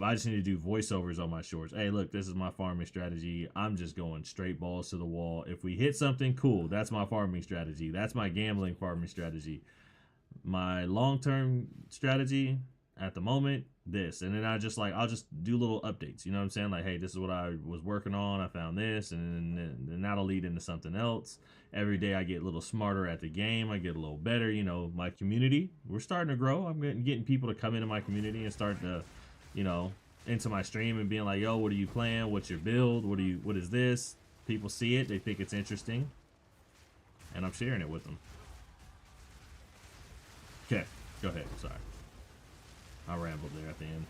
A: I just need to do voiceovers on my shorts. Hey, look, this is my farming strategy. I'm just going straight balls to the wall. If we hit something, cool. That's my farming strategy. That's my gambling farming strategy. My long-term strategy at the moment, this. And then I'll just do little updates. You know what I'm saying? Like, hey, this is what I was working on. I found this. And then that'll lead into something else. Every day I get a little smarter at the game. I get a little better. You know, my community, we're starting to grow. I'm getting people to come into my community and start to, you know, into my stream and being like, yo, what are you playing? What's your build? What is this? People see it. They think it's interesting. And I'm sharing it with them. Okay, go ahead. Sorry. I rambled there at the end.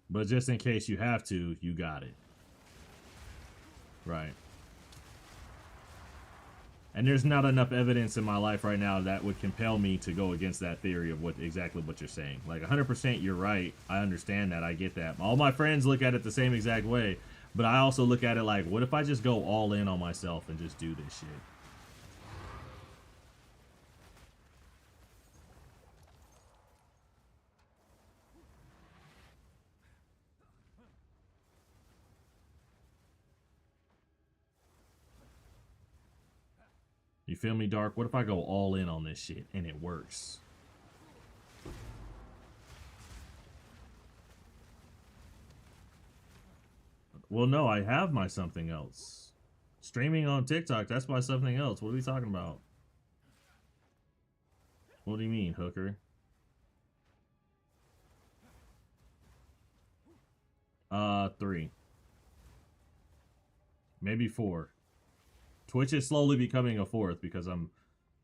A: But just in case you have to, you got it. Right. And there's not enough evidence in my life right now that would compel me to go against that theory of exactly what you're saying. Like 100% you're right. I understand that. I get that. All my friends look at it the same exact way. But I also look at it like, what if I just go all in on myself and just do this shit? You feel me, Dark? What if I go all in on this shit and it works? Well, no, I have my something else. Streaming on TikTok, that's my something else. What are we talking about? What do you mean, hooker? 3. Maybe 4. Twitch is slowly becoming a 4th because I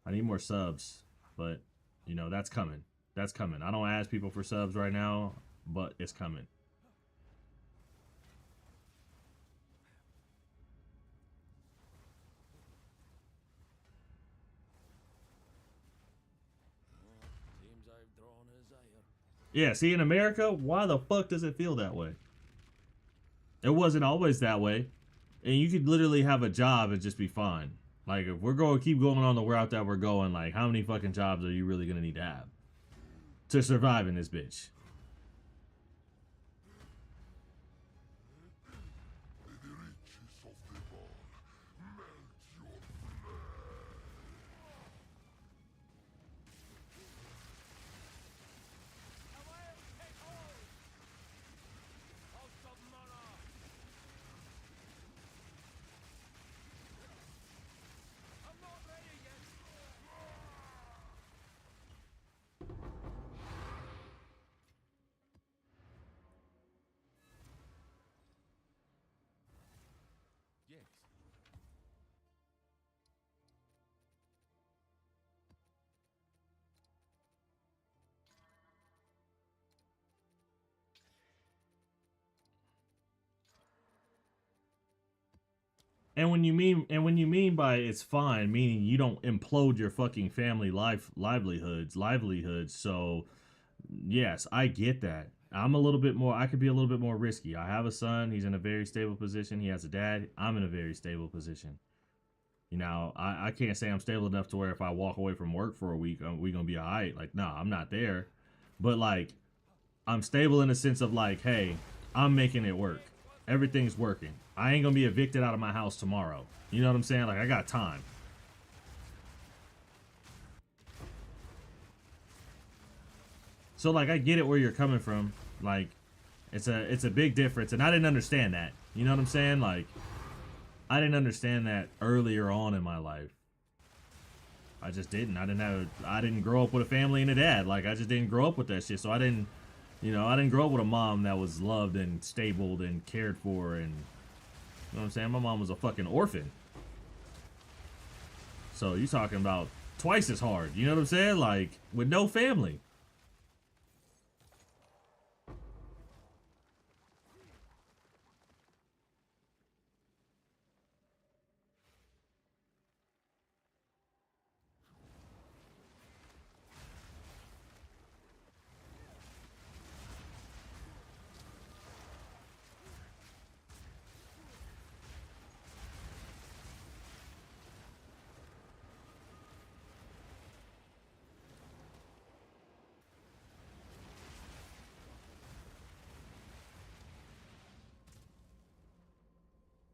A: need more subs, but you know, that's coming. That's coming. I don't ask people for subs right now, but it's coming.
D: Seems I've drawn his ire.
A: Yeah, see, in America, why the fuck does it feel that way? It wasn't always that way. And you could literally have a job and just be fine. Like, if we're going to keep going on the route that we're going, like, how many fucking jobs are you really going to need to have to survive in this bitch?
D: Yes.
A: And when you mean by it's fine, meaning you don't implode your fucking family livelihoods. So yes, I get that. I'm a little bit more, I could be a little bit more risky. I have a son. He's in a very stable position. He has a dad. I'm in a very stable position. You know, I can't say I'm stable enough to where if I walk away from work for a week, we going to be all right. Like, no, I'm not there. But, like, I'm stable in the sense of, like, hey, I'm making it work. Everything's working. I ain't going to be evicted out of my house tomorrow. You know what I'm saying? Like, I got time. So, like, I get it where you're coming from. Like, it's a big difference. And I didn't understand that. You know what I'm saying? Like, I didn't understand that earlier on in my life. I just didn't. I didn't grow up with a family and a dad. Like, I just didn't grow up with that shit. So I didn't, you know, I didn't grow up with a mom that was loved and stable and cared for. And, you know what I'm saying? My mom was a fucking orphan. So you talking about twice as hard. You know what I'm saying? Like, with no family.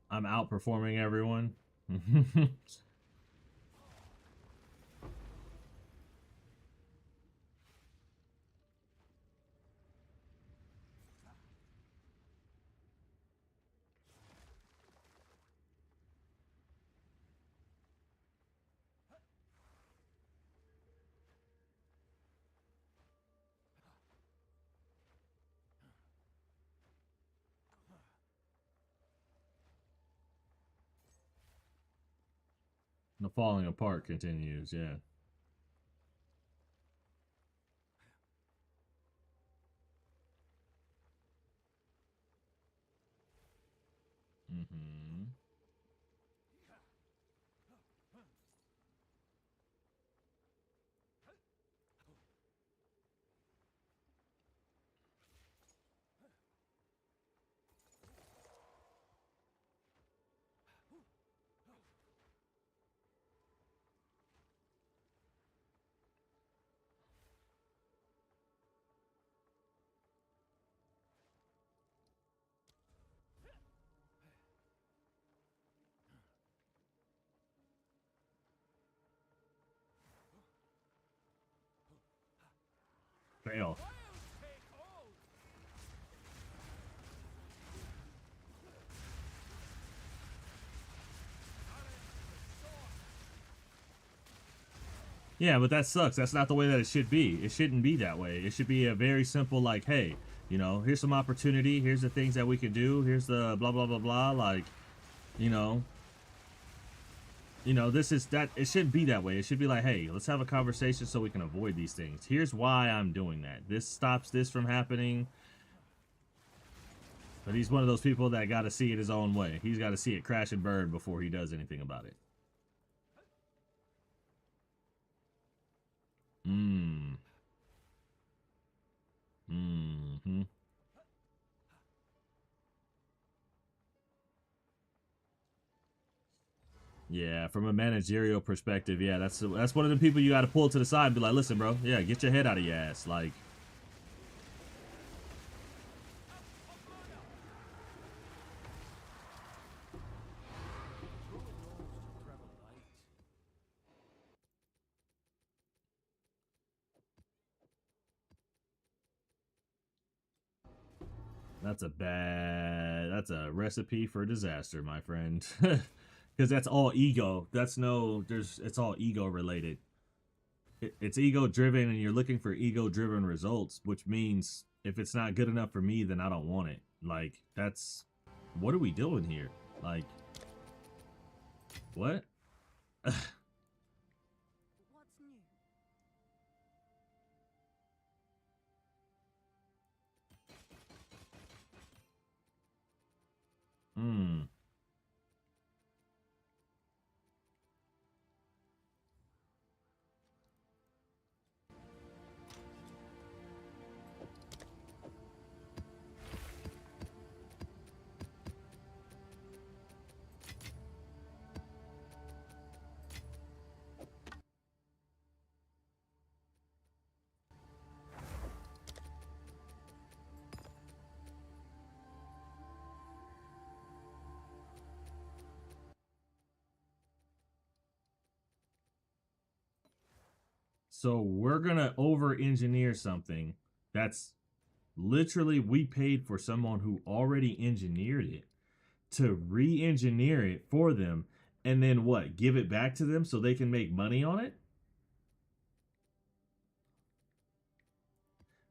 A: I'm outperforming everyone. The falling apart continues, yeah. Mm-hmm. Fail. Yeah, but that sucks. That's not the way that it should be. It shouldn't be that way. It should be a very simple, like, hey, you know, here's some opportunity. Here's the things that we can do. Here's the blah, blah, blah, blah. Like, you know, this is that. It shouldn't be that way. It should be like, hey, let's have a conversation so we can avoid these things. Here's why I'm doing that. This stops this from happening. But he's one of those people that got to see it his own way. He's got to see it crash and burn before he does anything about it. Mm-hmm. Yeah, from a managerial perspective, yeah, that's one of the people you got to pull to the side and be like, listen, bro, yeah, get your head out of your ass. Like, that's a recipe for disaster, my friend. Because that's all ego. It's all ego related. It's ego driven, and you're looking for ego driven results, which means if it's not good enough for me, then I don't want it. Like, what are we doing here? Like, what?
C: What's new?
A: Hmm. So we're gonna over-engineer something that's literally we paid for someone who already engineered it to re-engineer it for them, and then what? Give it back to them so they can make money on it?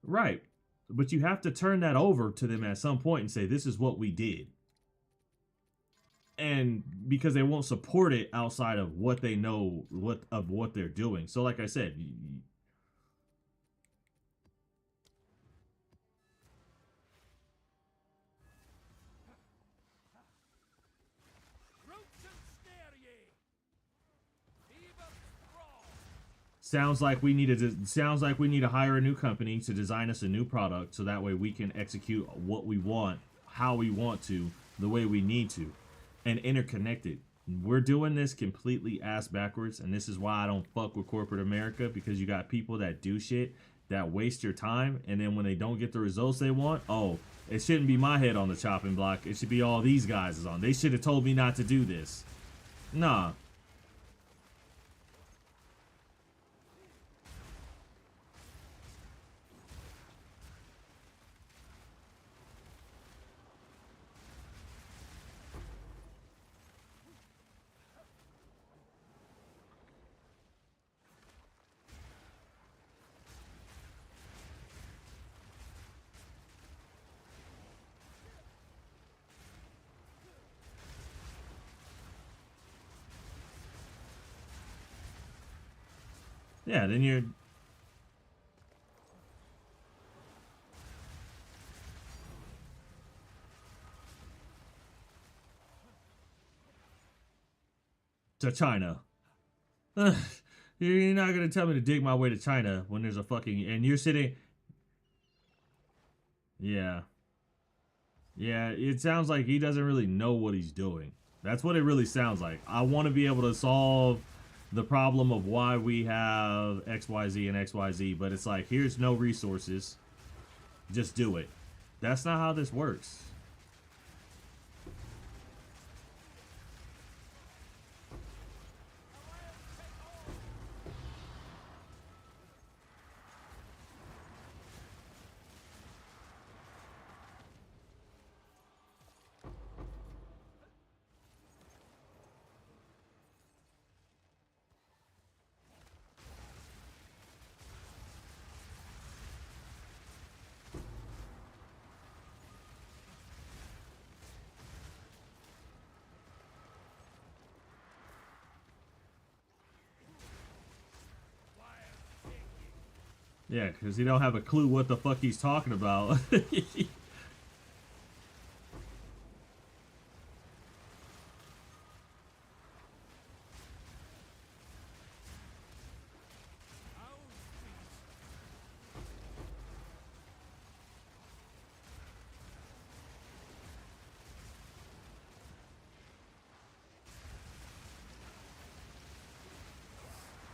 A: Right. But you have to turn that over to them at some point and say, this is what we did. And because they won't support it outside of what they know what they're doing. So like I said, sounds like we need to hire a new company to design us a new product so that way we can execute what we want, how we want to, the way we need to, and interconnected. We're doing this completely ass backwards, and this is why I don't fuck with corporate America, because you got people that do shit that waste your time, and then when they don't get the results they want, oh, it shouldn't be my head on the chopping block. It should be all these guys is on. They should have told me not to do this. Nah. Yeah, then you're... to China. You're not going to tell me to dig my way to China when there's a fucking... And you're sitting... Yeah. Yeah, it sounds like he doesn't really know what he's doing. That's what it really sounds like. I want to be able to solve the problem of why we have XYZ and XYZ, but it's like, here's no resources. Just do it. That's not how this works. Yeah, because he don't have a clue what the fuck he's talking about.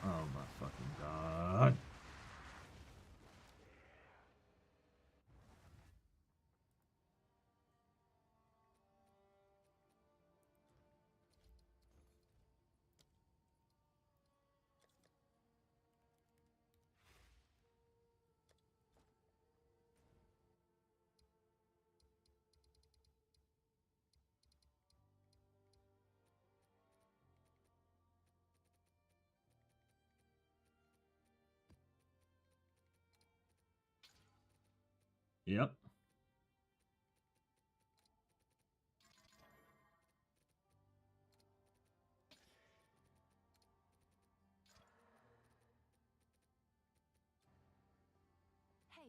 A: Oh my fucking god. Yep.
C: Hail.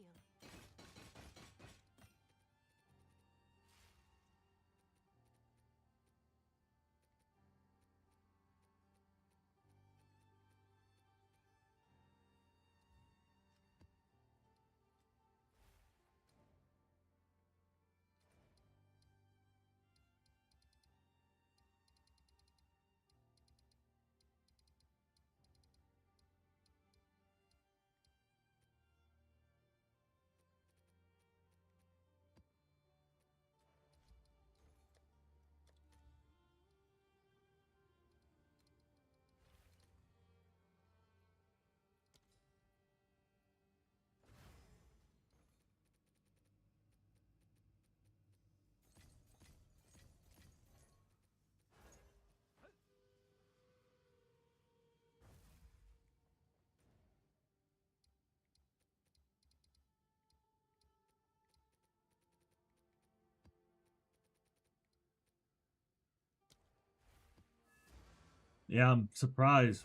A: Yeah, I'm surprised,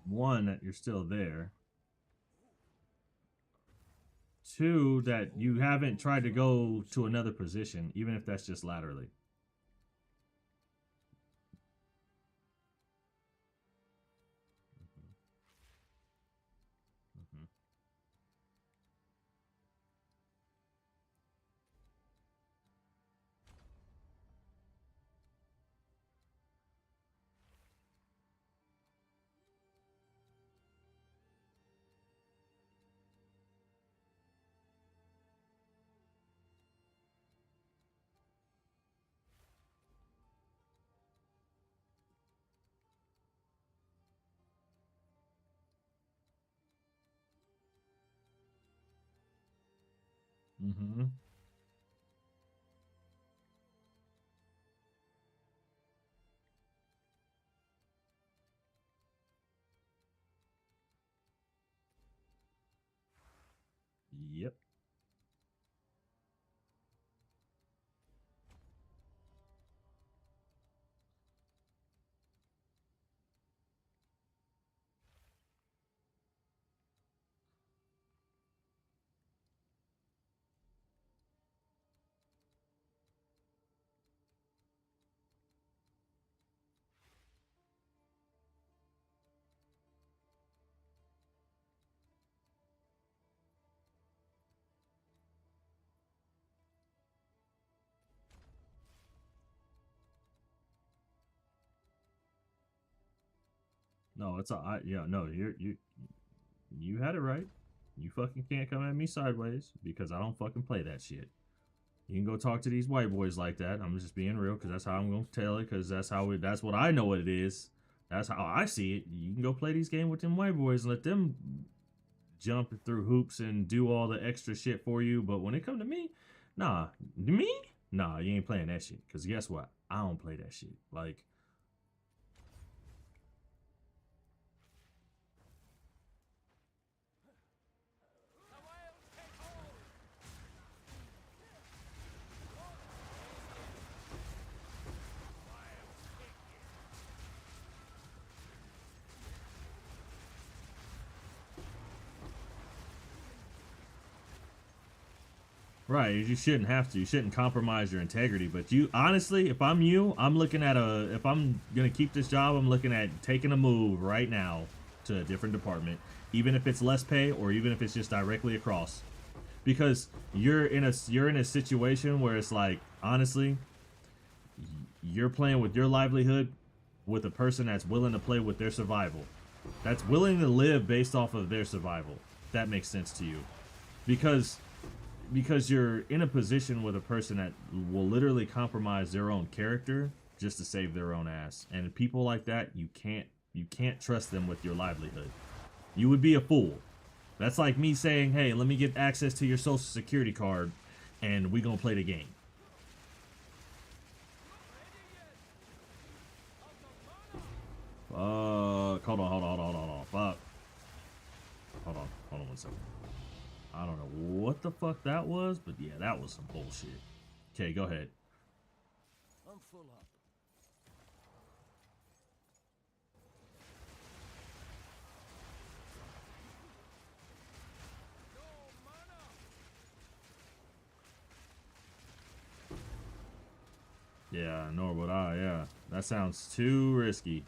A: one, that you're still there. Two, that you haven't tried to go to another position, even if that's just laterally. Mhm. Mm-hmm. Yep. No, it's all. Yeah, no, you had it right. You fucking can't come at me sideways because I don't fucking play that shit. You can go talk to these white boys like that. I'm just being real because that's how I'm gonna tell it. Because that's what I know what it is. That's how I see it. You can go play these games with them white boys and let them jump through hoops and do all the extra shit for you. But when it come to me, nah, me, nah, you ain't playing that shit. Because guess what? I don't play that shit. Like, right, you shouldn't have to. You shouldn't compromise your integrity. But you, honestly, if I'm you, I'm looking at if I'm going to keep this job, I'm looking at taking a move right now to a different department. Even if it's less pay or even if it's just directly across. Because you're in a situation where it's like, honestly, you're playing with your livelihood with a person that's willing to play with their survival. That's willing to live based off of their survival. If that makes sense to you. Because you're in a position with a person that will literally compromise their own character just to save their own ass. And people like that, you can't trust them with your livelihood. You would be a fool. That's like me saying, "Hey, let me get access to your social security card and we going to play the game." Hold on. Fuck. Hold on 1 second. I don't know what the fuck that was, but yeah, that was some bullshit. Okay, go ahead.
D: I'm full up.
A: Yeah, nor would I, yeah. That sounds too risky.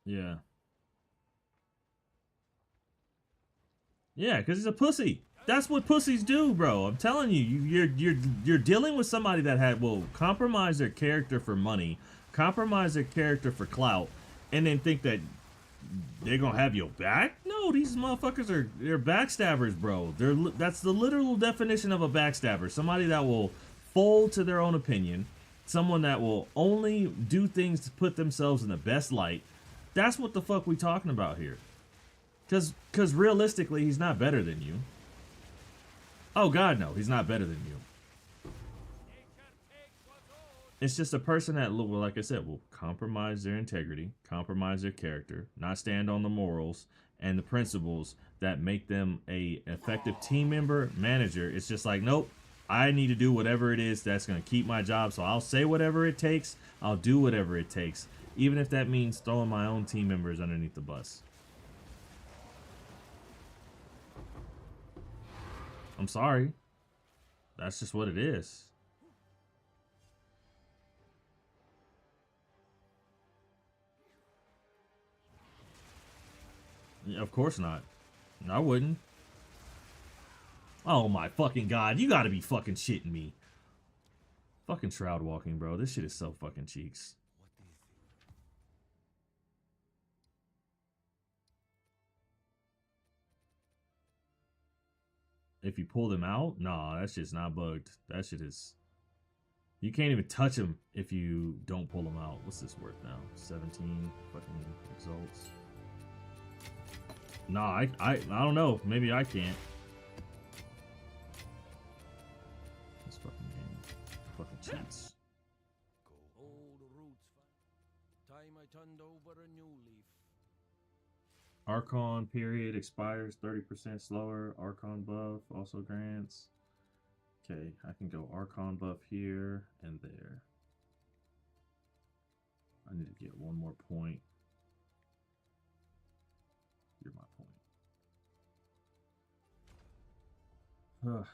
A: Yeah. Yeah, because he's a pussy. That's what pussies do, bro. I'm telling you, you're dealing with somebody that will compromise their character for money, compromise their character for clout, and then think that they're gonna have your back. No, these motherfuckers they're backstabbers, bro. That's the literal definition of a backstabber. Somebody that will fold to their own opinion, someone that will only do things to put themselves in the best light. That's what the fuck we talking about here. Cause realistically, he's not better than you. Oh God, no, he's not better than you. It's just a person that, like I said, will compromise their integrity, compromise their character, not stand on the morals and the principles that make them a effective team member, manager. It's just like, nope, I need to do whatever it is that's going to keep my job. So I'll say whatever it takes. I'll do whatever it takes, even if that means throwing my own team members underneath the bus. I'm sorry. That's just what it is. Yeah, of course not. I wouldn't. Oh my fucking God. You gotta be fucking shitting me. Fucking shroud walking, bro. This shit is so fucking cheeks. If you pull them out, nah, that shit's not bugged. That shit is... You can't even touch them if you don't pull them out. What's this worth now? 17 fucking results. Nah, I don't know. Maybe I can't. This fucking game. Fucking cheats.
D: Old roots. Time I turned over a new leaf.
A: Archon period expires 30% slower. Archon buff also grants. Okay, I can go Archon buff here and there. I need to get one more point. You're my point. Ugh.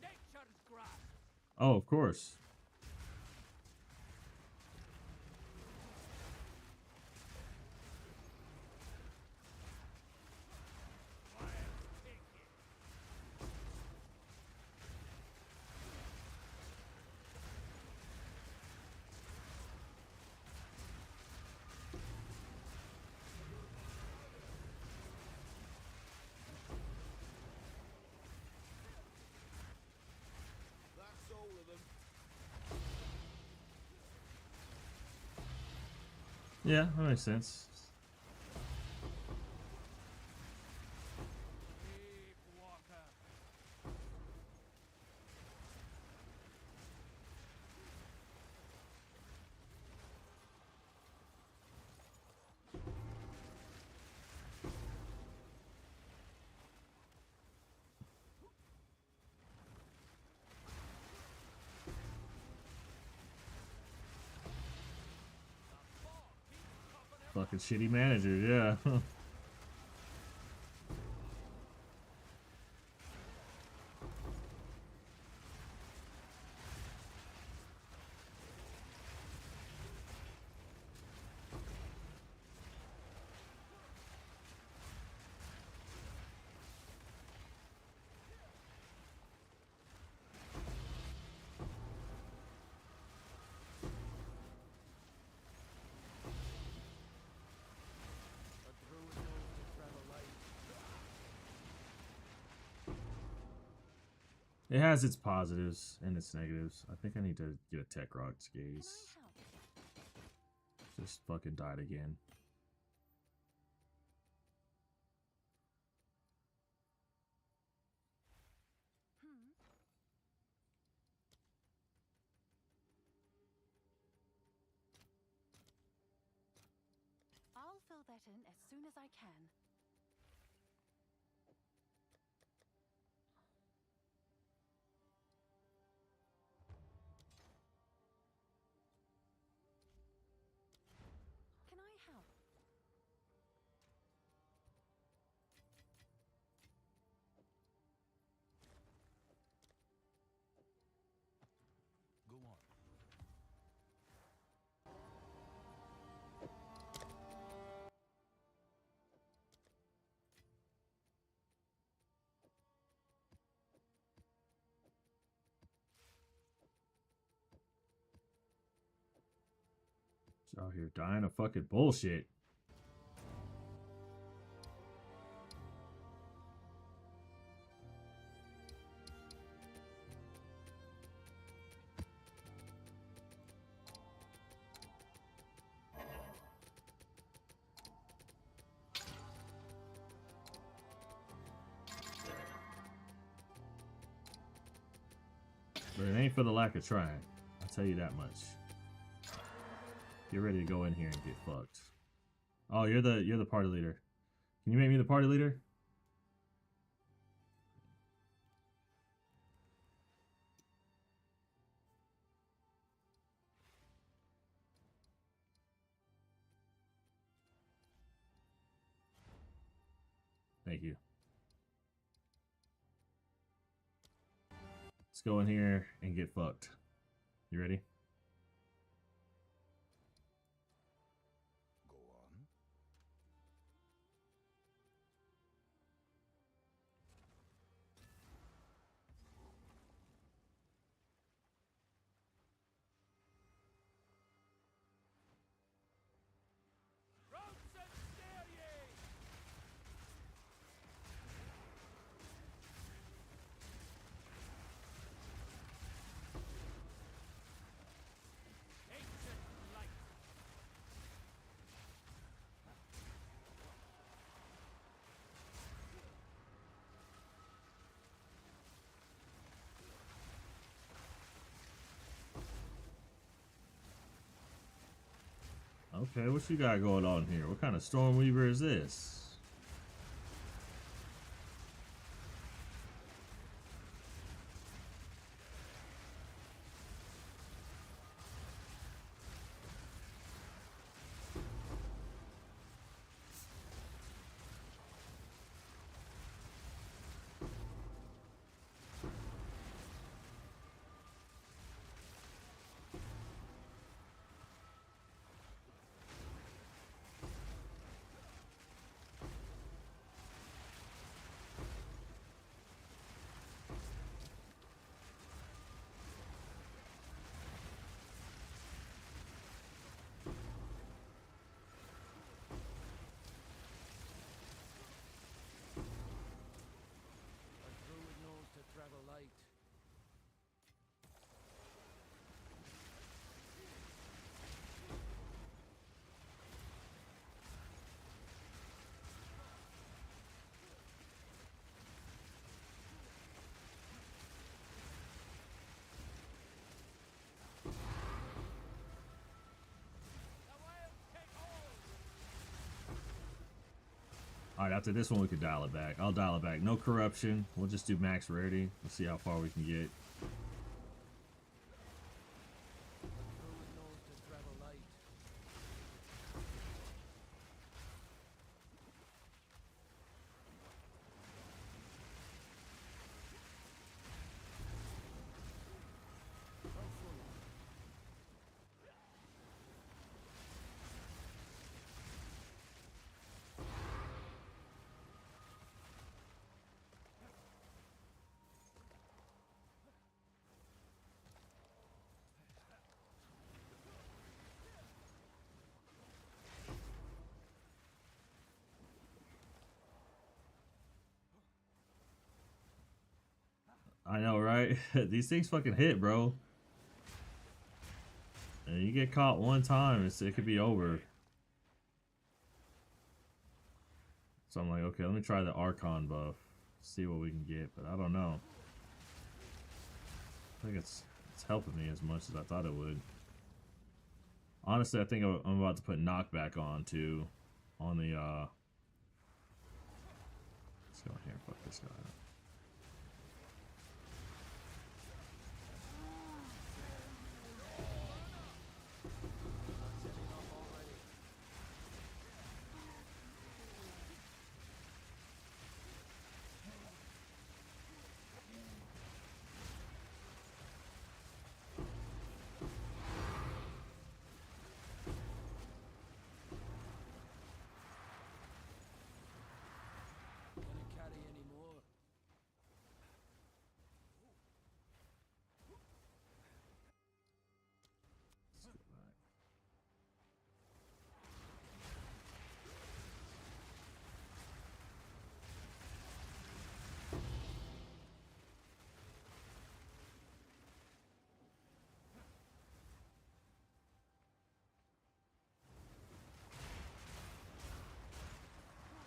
D: Nature's grass.
A: Oh, of course.
D: That's all of them.
A: Yeah, that makes sense.
D: Walker.
A: Fucking shitty manager, yeah. It has its positives and its negatives. I think I need to get a Tech Rock's
C: Can
A: gaze.
C: I help?
A: Just fucking died again.
C: Hmm. I'll fill that in as soon as I can. Can I help?
D: Go on.
A: Just out here dying of fucking bullshit. But it ain't for the lack of trying. I'll tell you that much. Get ready to go in here and get fucked. Oh, you're the party leader. Can you make me the party leader? Thank you. Let's go in here and get fucked. You ready?
D: Go on.
A: Okay, what you got going on here? What kind of Stormweaver is this?
D: A druid knows to travel light.
A: Alright, after this one we could dial it back. I'll dial it back. No corruption. We'll just do max rarity. Let's see how far we can get.
D: A druid knows to travel light.
A: I know, right? These things fucking hit, bro. And you get caught one time, it could be over. So I'm like, okay, let me try the Archon buff. See what we can get, but I don't know. I think it's helping me as much as I thought it would. Honestly, I think I'm about to put knockback on too. On the let's go in here and fuck this guy up.
D: Can't carry any more.
A: Let's go back.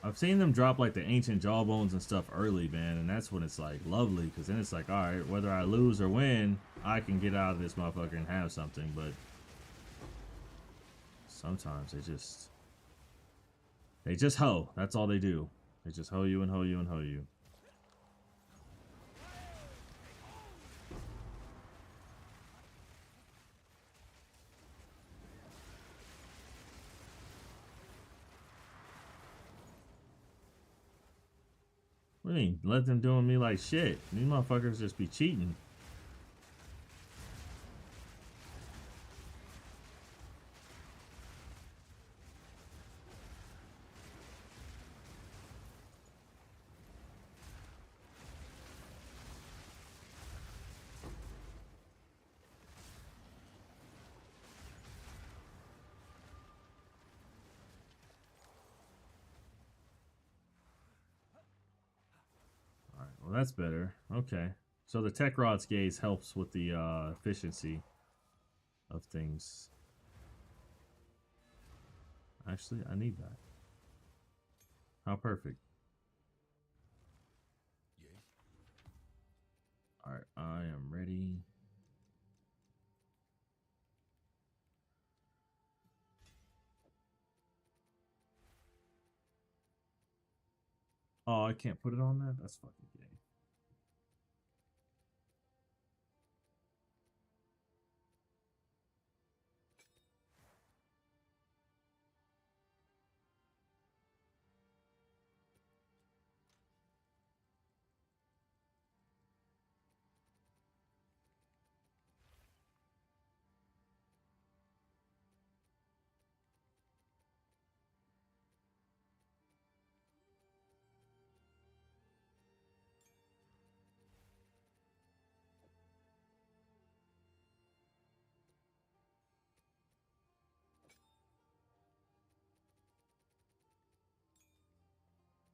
A: I've seen them drop like the ancient jawbones and stuff early, man, and that's when it's like lovely, because then it's like, all right, whether I lose or win, I can get out of this motherfucker and have something. But sometimes they just hoe. That's all they do. They just hoe you and hoe you and hoe you. What do you mean? Let them doing me like shit. These motherfuckers just be cheating. Well, that's better. Okay. So the Tech Rod's gaze helps with the efficiency of things. Actually, I need that. How perfect.
D: Yes.
A: Alright, I am ready. Oh, I can't put it on that? That's fucking gay.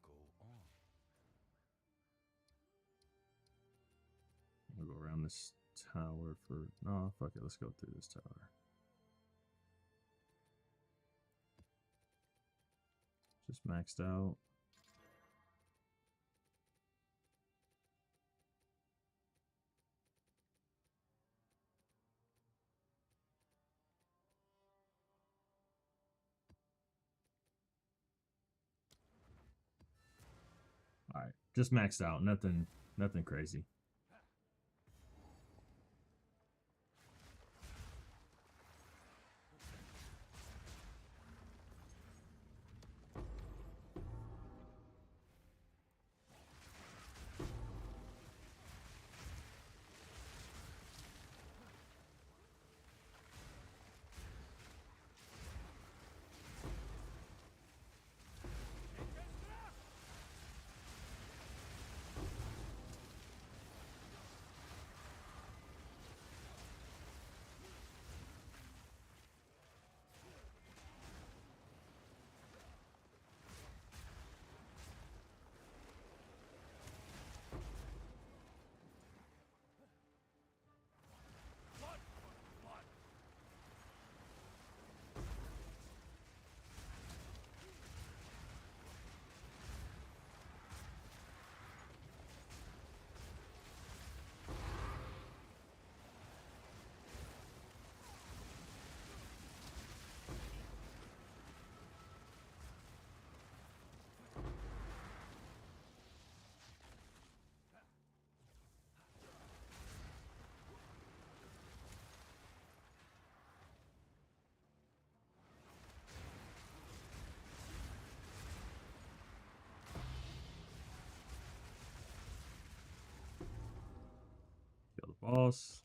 D: Go on.
A: I'll go around this tower for... No, fuck it. Let's go through this tower. Just maxed out. Alright. Just maxed out. Nothing crazy. boss.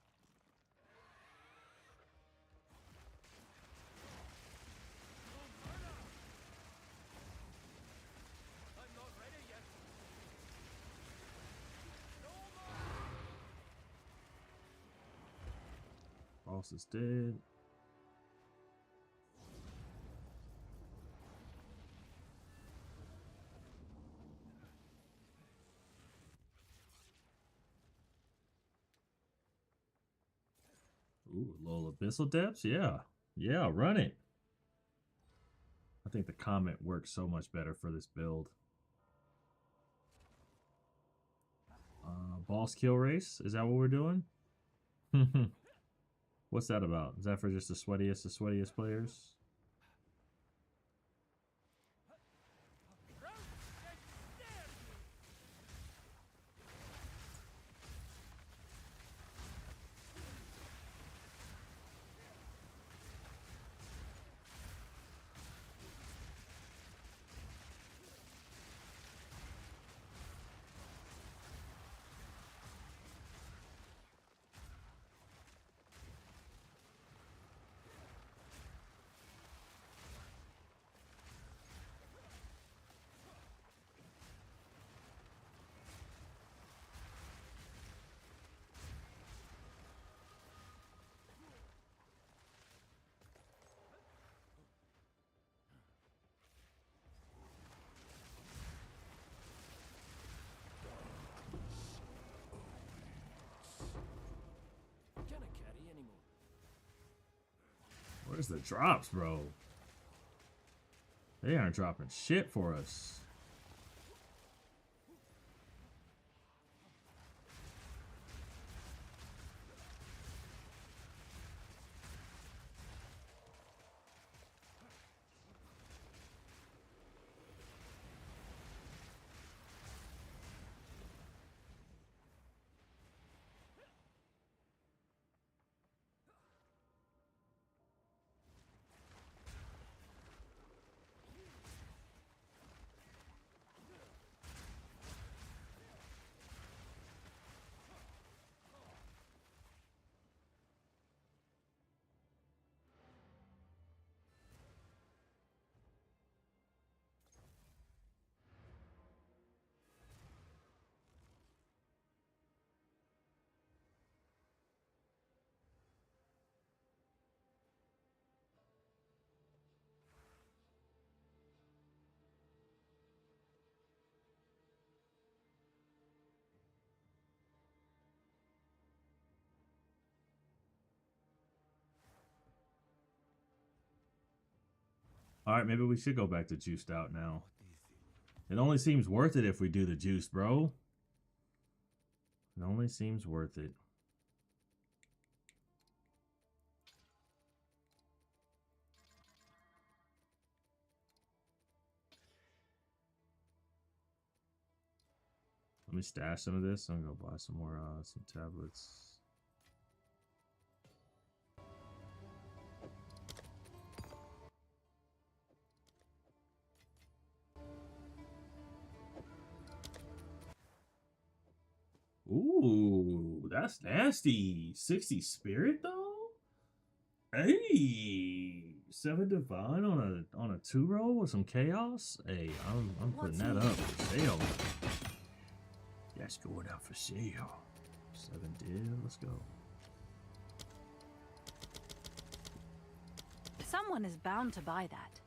D: I'm not ready yet.
A: Boss is dead. Ooh, little abyssal depths? Yeah. Yeah, run it. I think the comment works so much better for this build. Boss kill race? Is that what we're doing? What's that about? Is that for just the sweatiest players?
D: Can't carry anymore.
A: Where's the drops, bro? They aren't dropping shit for us. All right, maybe we should go back to juiced out now. It only seems worth it if we do the juice, bro. It only seems worth it. Let me stash some of this. I'm gonna go buy some more some tablets. Ooh, that's nasty. 60 spirit though? Hey, 7 divine on a 2-roll with some chaos. Hey, I'm putting that up for sale. That's going out for sale. 7 div, let's go.
C: Someone is bound to buy that.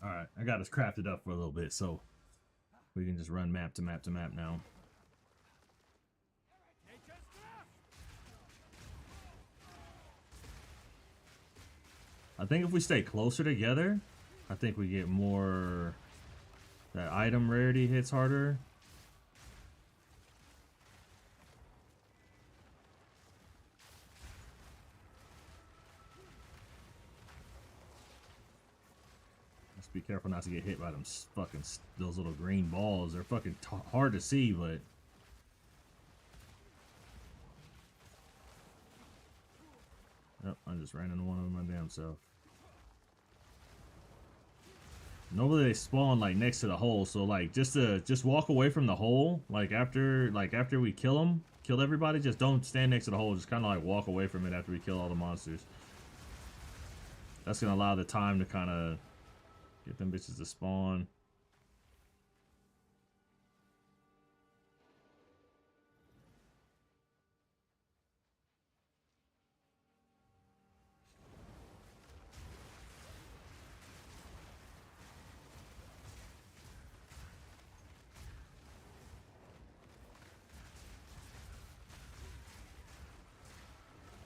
A: Alright, I got us crafted up for a little bit, so we can just run map to map to map now. I think if we stay closer together, I think we get more... That item rarity hits harder. Just be careful not to get hit by them fucking... Those little green balls. They're fucking hard to see, but... Yep, I just ran into one of them my damn self. Normally they spawn like next to the hole, so like just walk away from the hole. Like after we kill everybody, just don't stand next to the hole. Just kind of like walk away from it after we kill all the monsters. That's gonna allow the time to kind of get them bitches to spawn.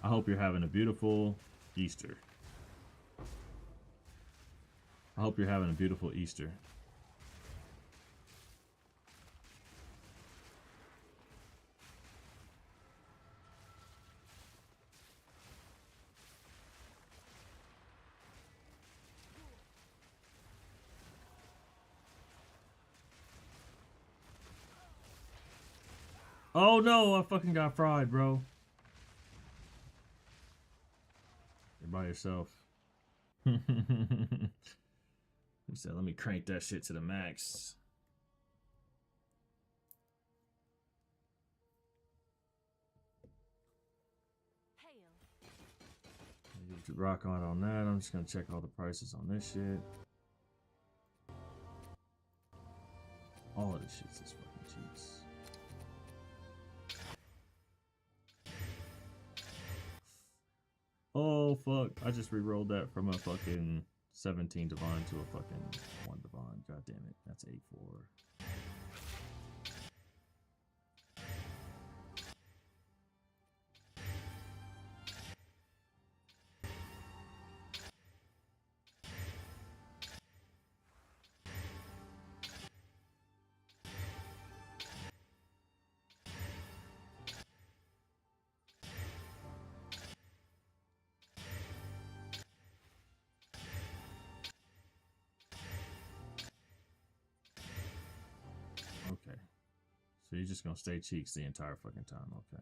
A: I hope you're having a beautiful Easter. I hope you're having a beautiful Easter. Oh no, I fucking got fried, bro. You're by yourself. He said, let me crank that shit to the max. Rock on that. I'm just gonna check all the prices on this shit. All of this shit's just fucking cheats. Oh fuck, I just re-rolled that from a fucking 17 divine to a fucking 1 divine. God damn it, that's 8-4. Okay. So you're just gonna stay cheeks the entire fucking time, okay.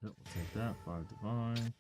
A: Yep, we'll take that. 5 divine.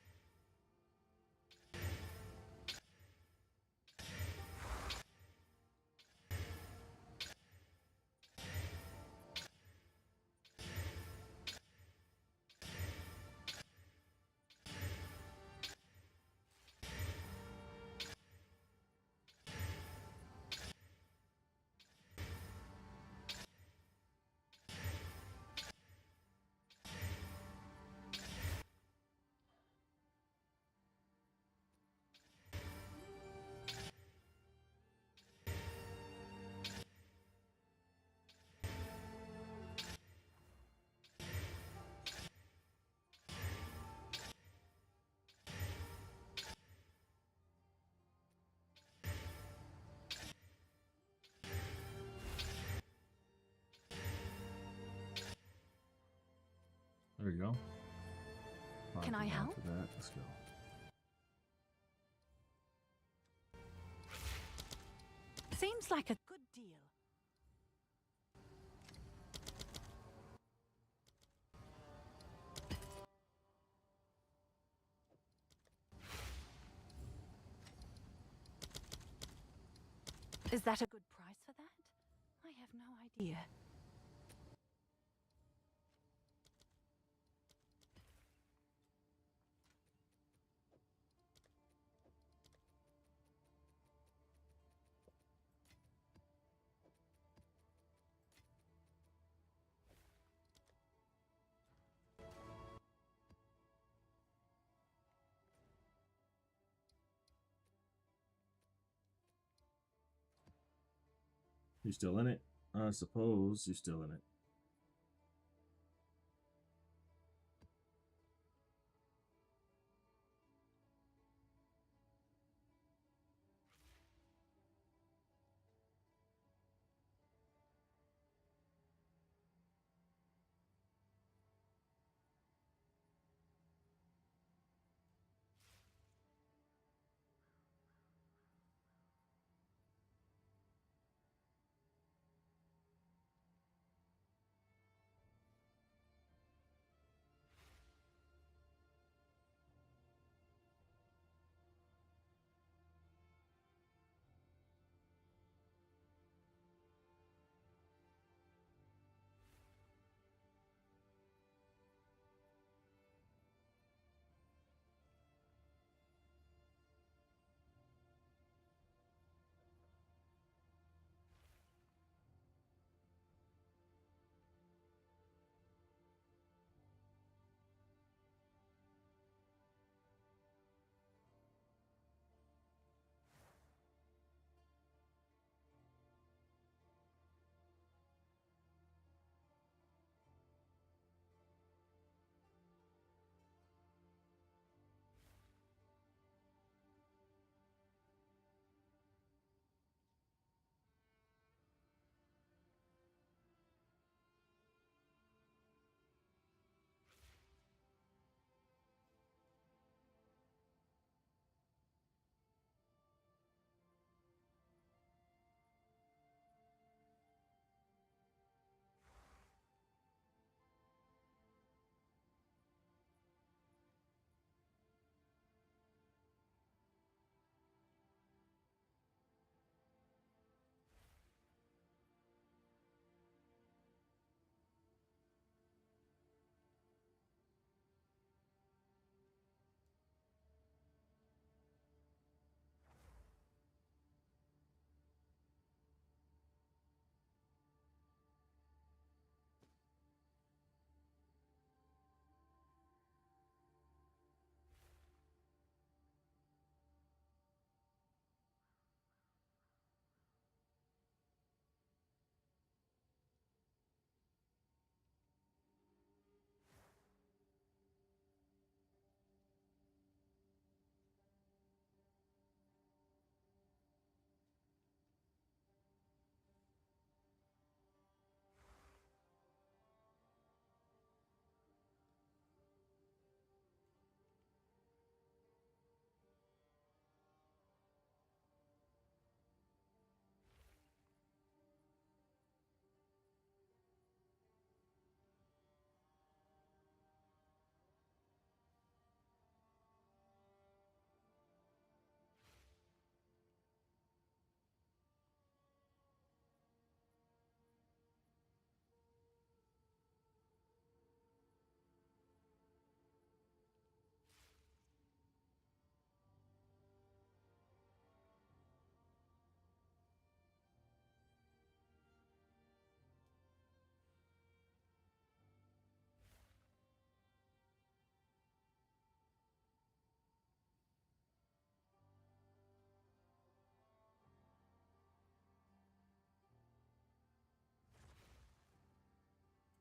A: There you go.
C: Can I help?
A: For that. Let's go.
C: Seems like a good deal. Is that a good price for that? I have no idea.
A: You still in it? I suppose you're still in it.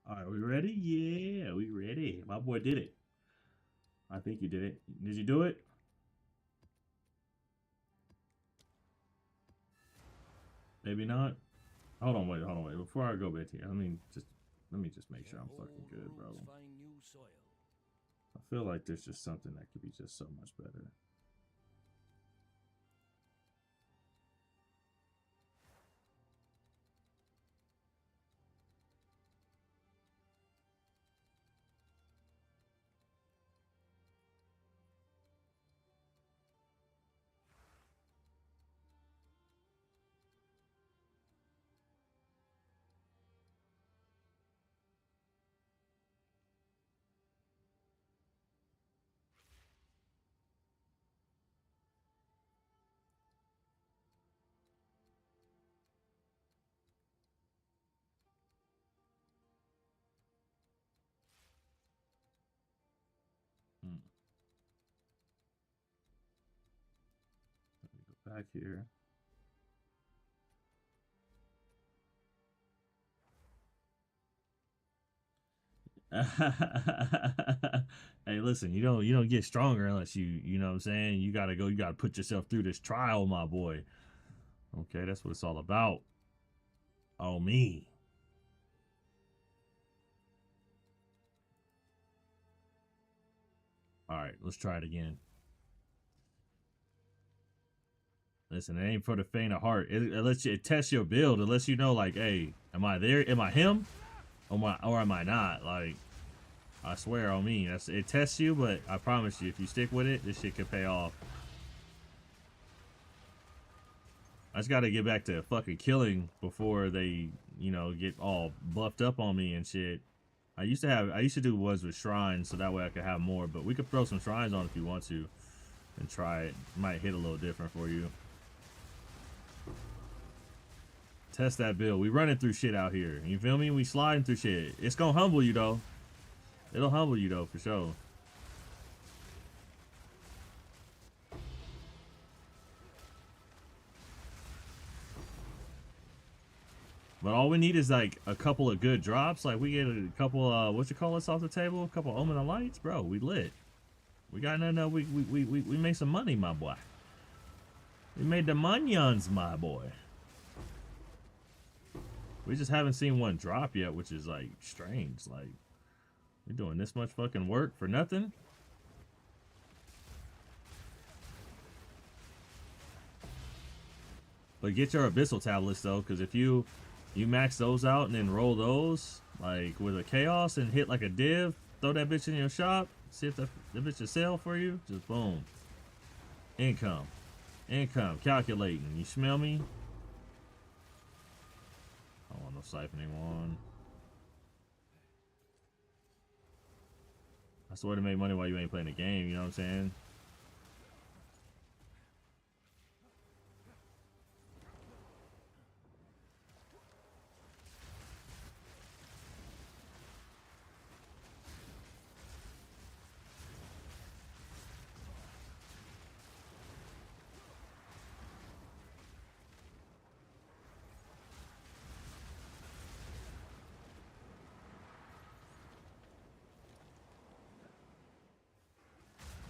A: All right, we ready? Yeah, we ready. My boy did it. I think you did it. Did you do it? Maybe not. Hold on, wait. Before I go back here, let me just make sure I'm fucking good, bro.
D: Find new soil.
A: I feel like there's just something that could be just so much better. Hmm. Let me go back here. Hey, listen, you don't get stronger unless you know what I'm saying? You gotta put yourself through this trial, my boy. Okay, that's what it's all about. Oh me. Alright, let's try it again. Listen, it ain't for the faint of heart. It tests your build. It lets you know, like, hey, am I there? Am I him? Or am I not? Like, I swear on me. It tests you, but I promise you, if you stick with it, this shit could pay off. I just gotta get back to fucking killing before they, get all buffed up on me and shit. I used to do ones with shrines, so that way I could have more, but we could throw some shrines on if you want to and try it. Might hit a little different for you. Test that build. We running through shit out here. You feel me? We sliding through shit. It's gonna humble you though. It'll humble you though, for sure. But all we need is like a couple of good drops. Like we get a couple what you call this off the table? A couple Omen of Lights, bro. We lit. We got no we made some money, my boy. We made the munions, my boy. We just haven't seen one drop yet, which is like strange. Like, we're doing this much fucking work for nothing. But get your abyssal tablets though, because if you max those out and then roll those like with a chaos and hit like a div, throw that bitch in your shop, see if the bitch will sell for you. Just boom, income, calculating. You smell me? I don't want no siphoning one. I swear to make money while you ain't playing the game, you know what I'm saying?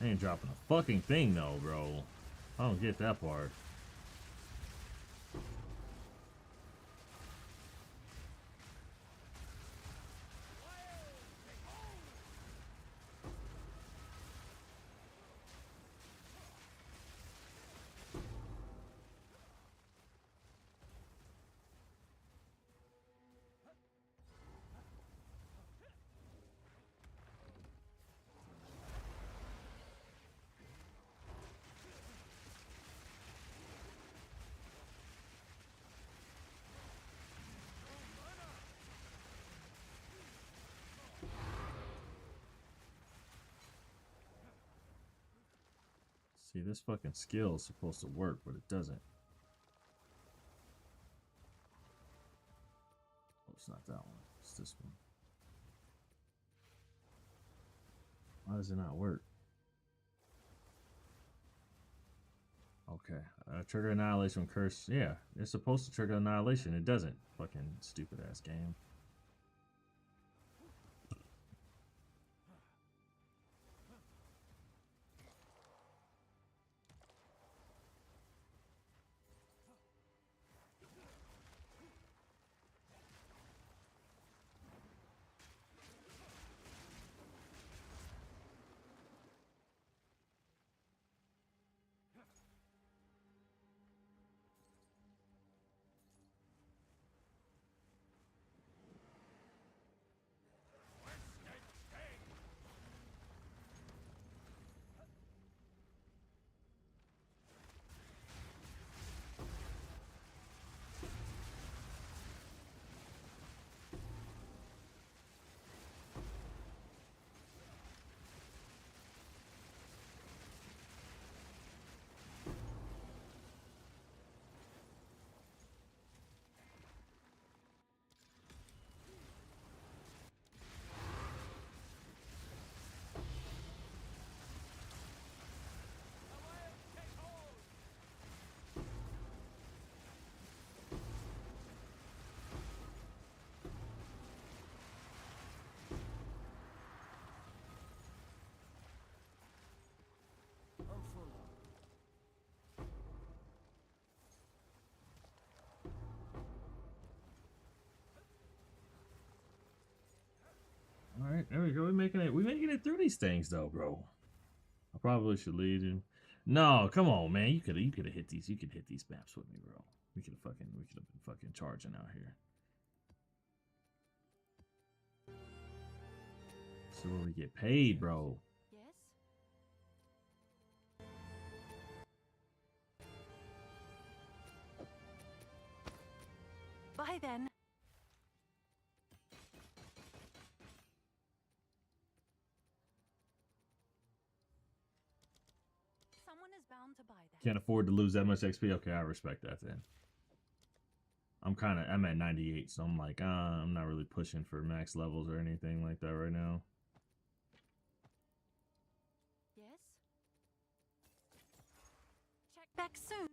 A: I ain't dropping a fucking thing though, bro. I don't get that part. See, this fucking skill is supposed to work, but it doesn't. Oh, it's not that one. It's this one. Why does it not work? Okay. Trigger Annihilation Curse. Yeah, it's supposed to trigger Annihilation. It doesn't. Fucking stupid ass game. making it. We making it through these things though, bro. I probably should lead him. No, come on, man. You could have hit these. You could hit these maps with me, bro. We could have been fucking charging out here. So where we get paid, bro.
C: Yes? Bye then. Someone is bound to buy that.
A: Can't afford to lose that much XP. Okay, I respect that then. I'm at 98, so I'm like, I'm not really pushing for max levels or anything like that right now.
C: Yes? Check back soon.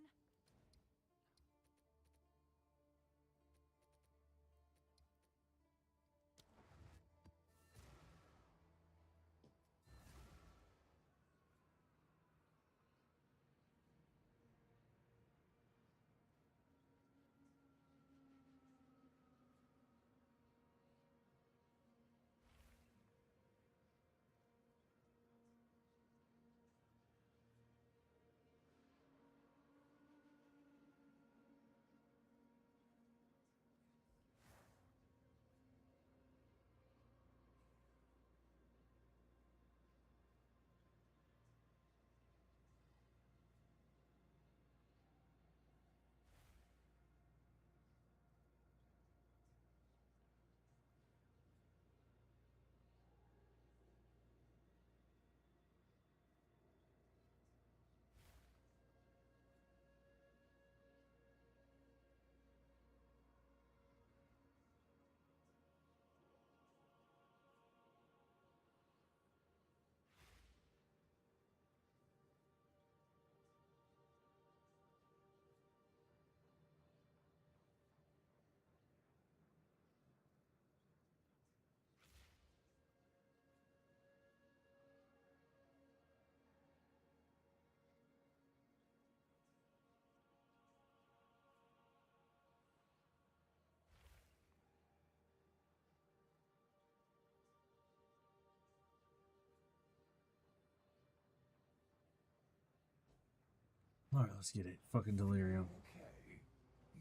A: All right, let's get it. Fucking delirium.
E: Okay,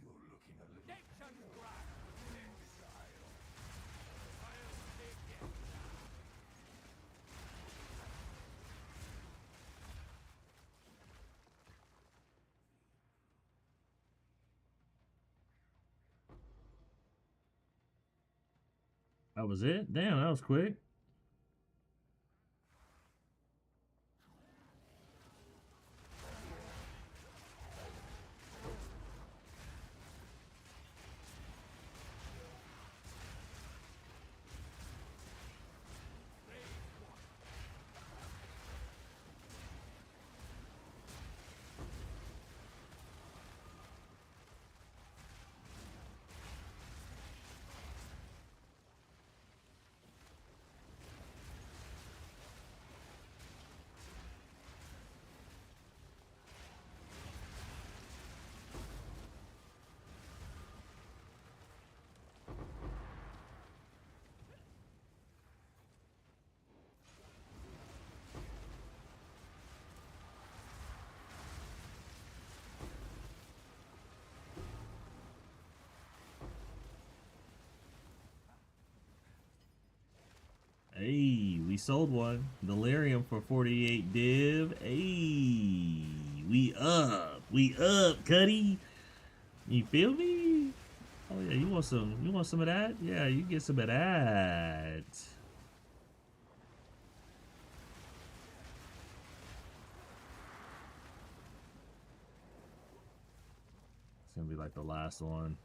E: you're looking a little.
A: That was it? Damn, that was quick. Hey, we sold one. Delirium for 48 div. Hey, we up. We up, Cuddy. You feel me? Oh yeah, you want some of that? Yeah, you get some of that. It's gonna be like the last one.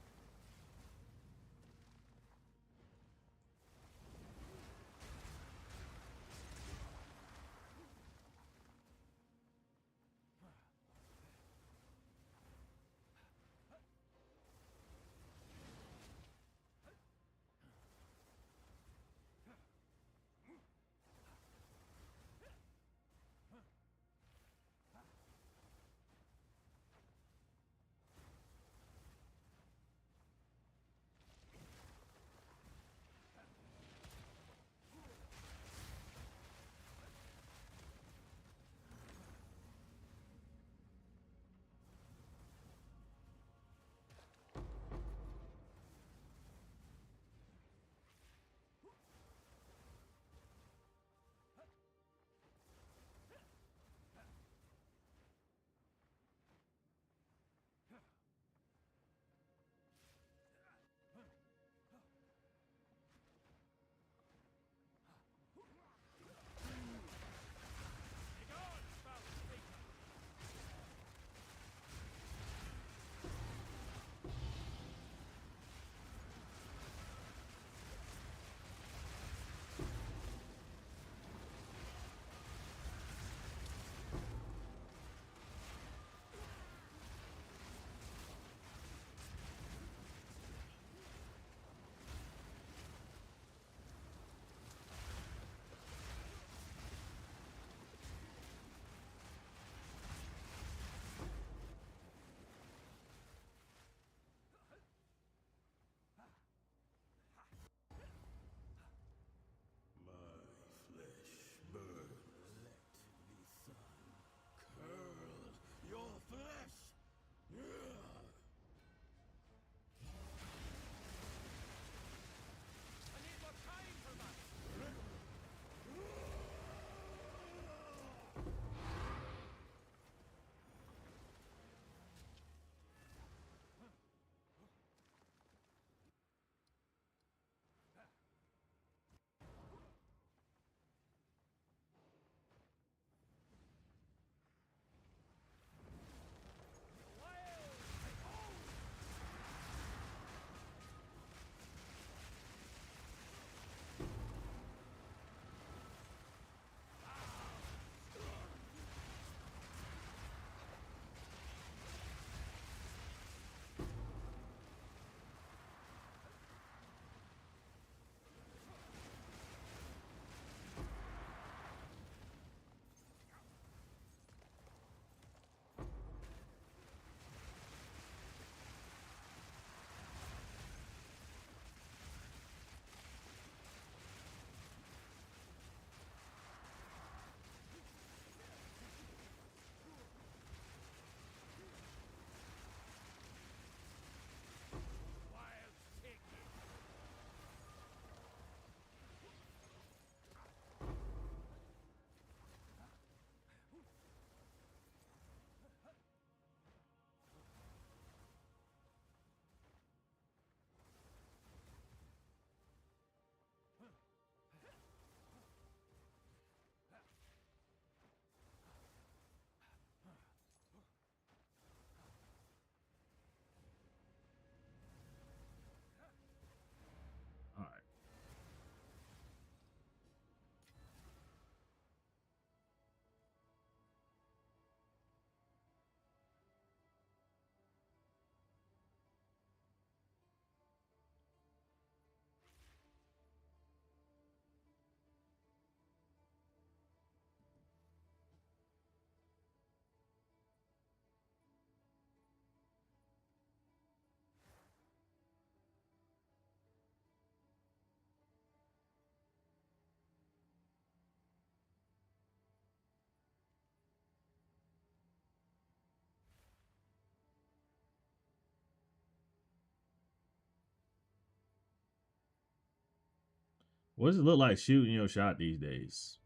A: What does it look like shooting your shot these days?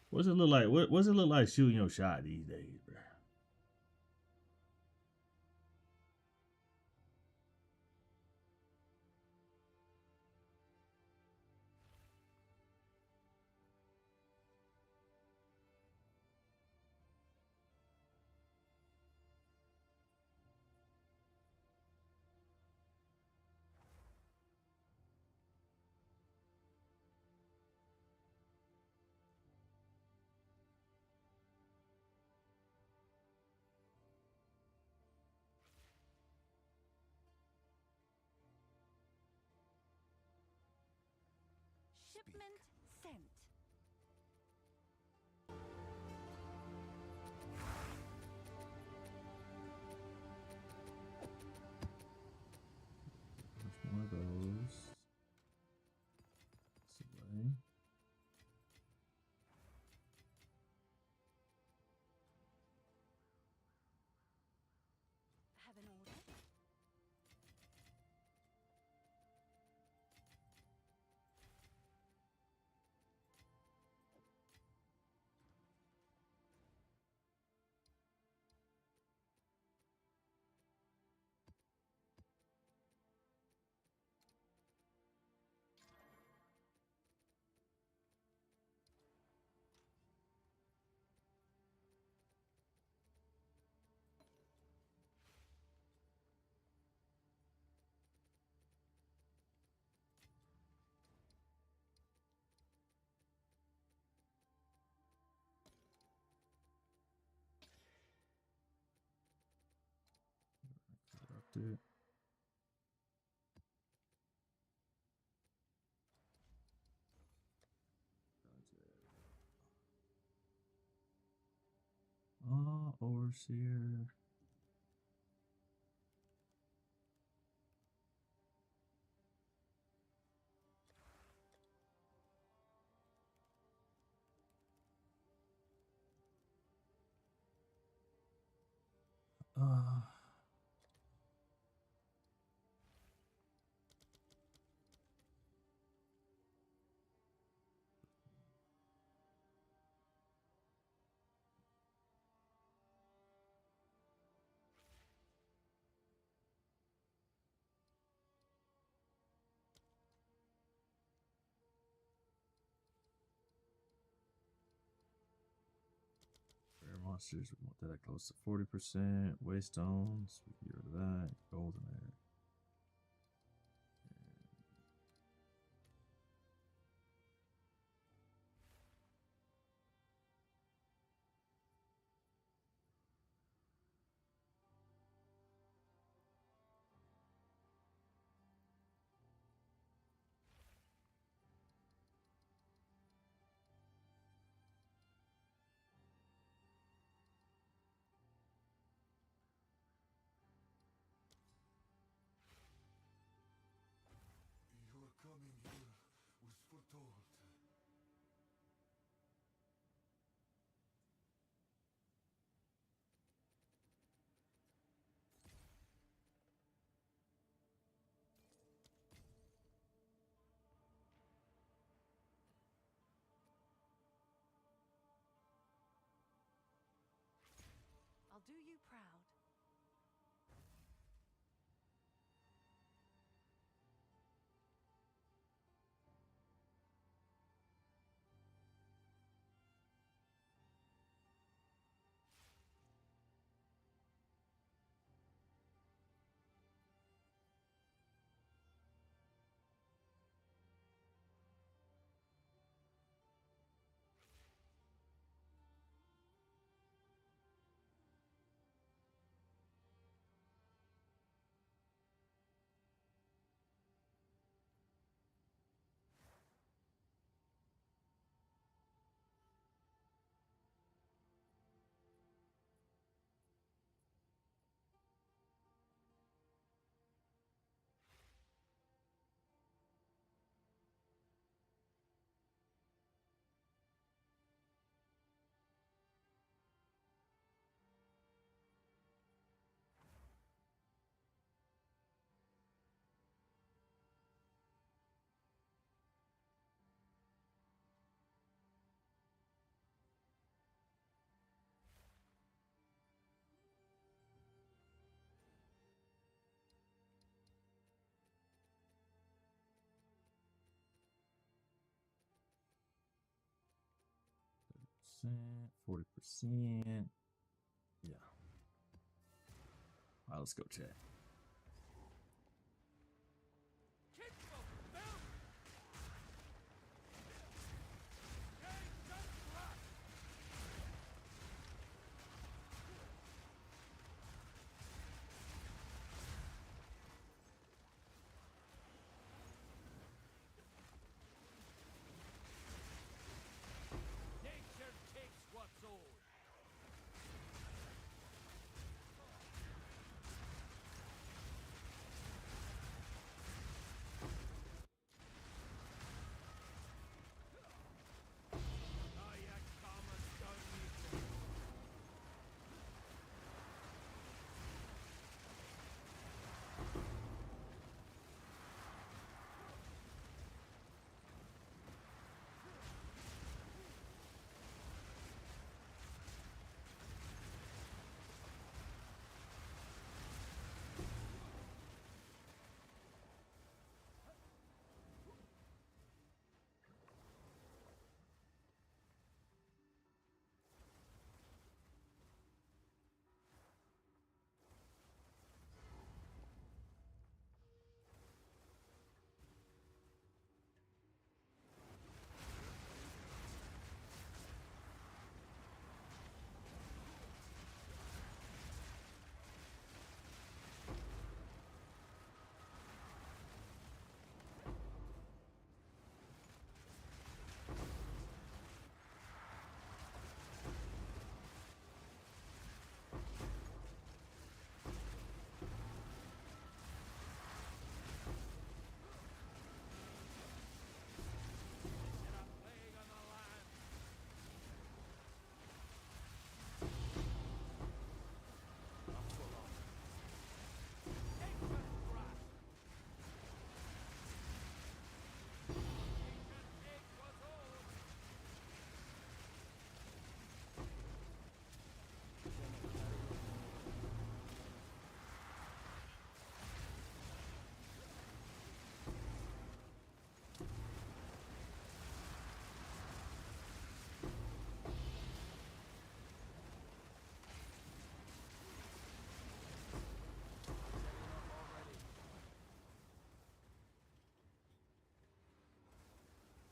A: What does it look like? What does it look like shooting your shot these days, bro?
C: Shipment sent.
A: There's more of those. This way.
C: Have an order?
A: Corrupt it. Overseer. Uh, Rare monsters, we want that at close to 40%. Waste stones, we can get rid of that. Golden air.
E: Your coming here was foretold.
C: I'll do you proud.
A: 40%. Yeah. All right, let's go check.
D: Nature takes what's old.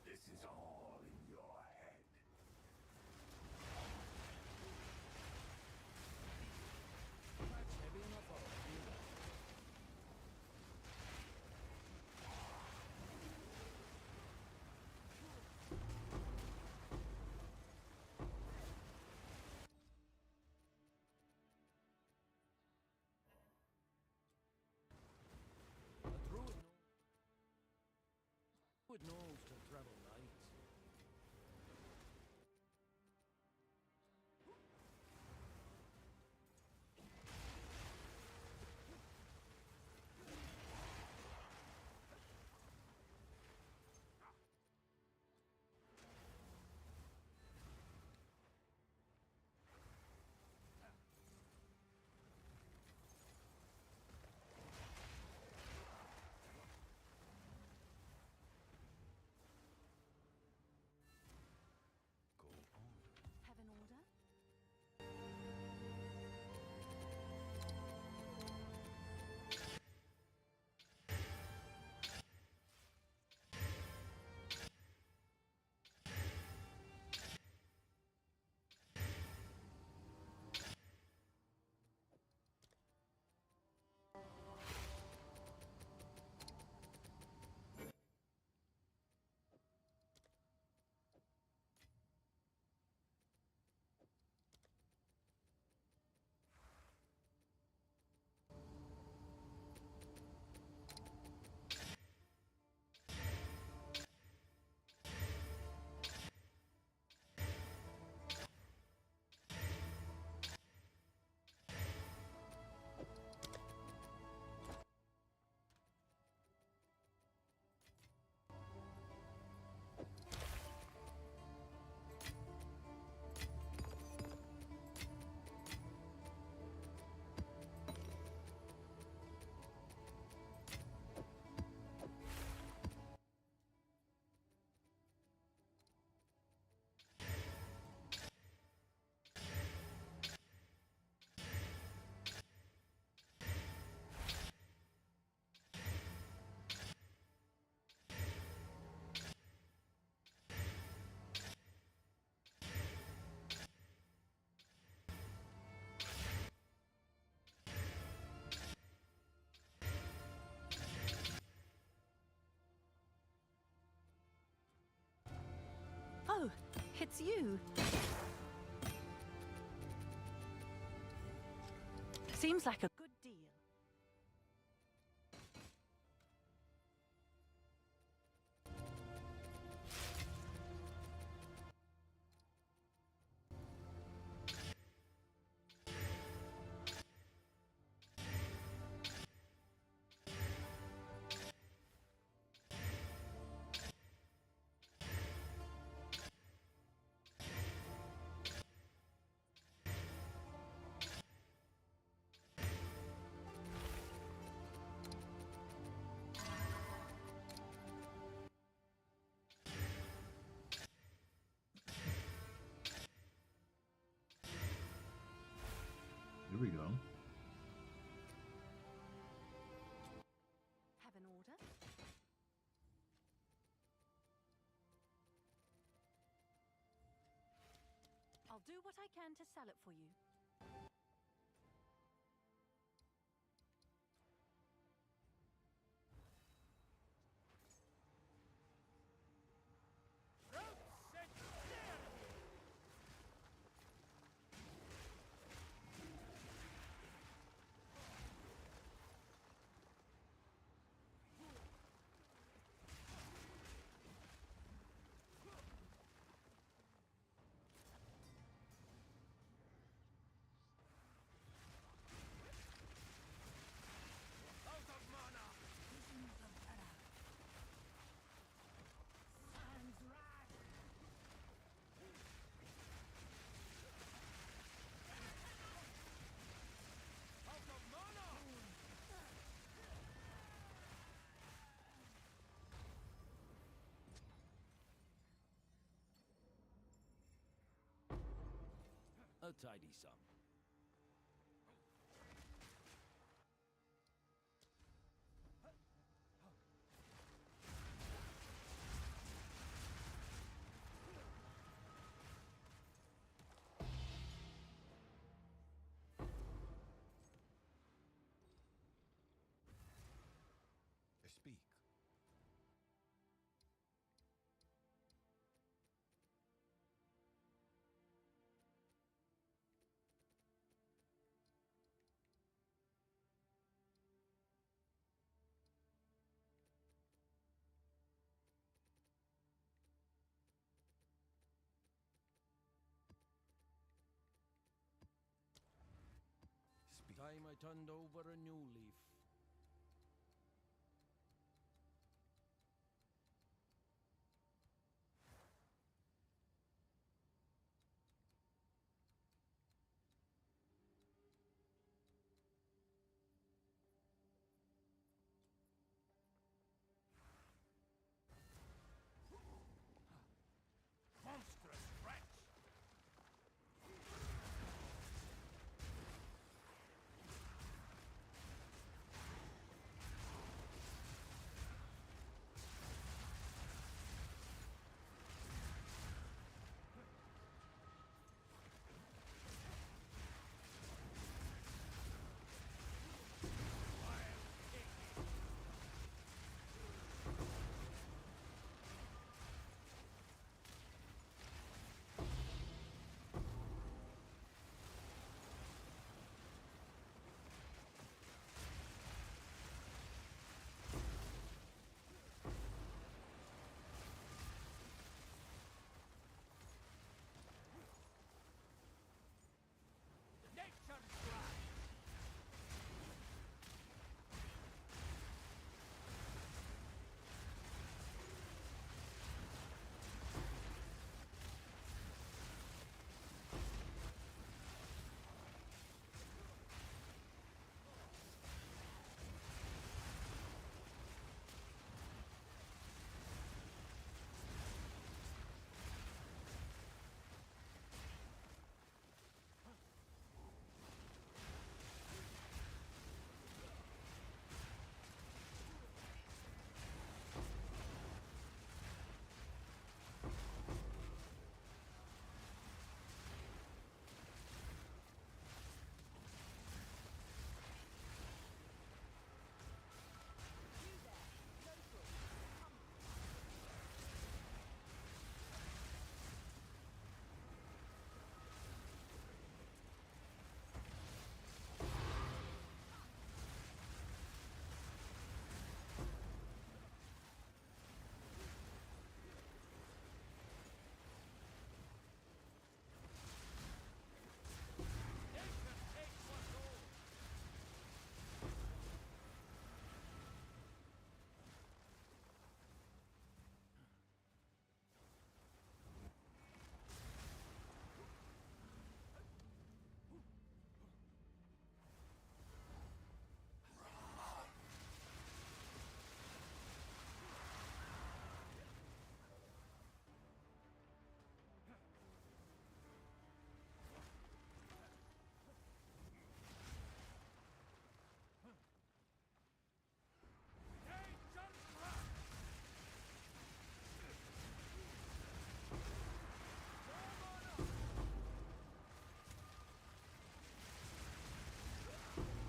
E: This is all in your head.
D: That's heavy enough already. A druid knows to travel light.
C: It's you. Seems like a good deal.
F: Here we go.
C: Have an order? I'll do what I can to sell it for you.
D: A tidy sum.
E: Speak.
D: Time I turned over a new leaf.
E: Monstrous wretch!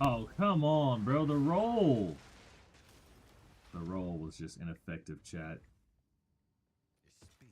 A: Oh, come on, bro. The roll. The roll was just ineffective, chat.
D: Speed.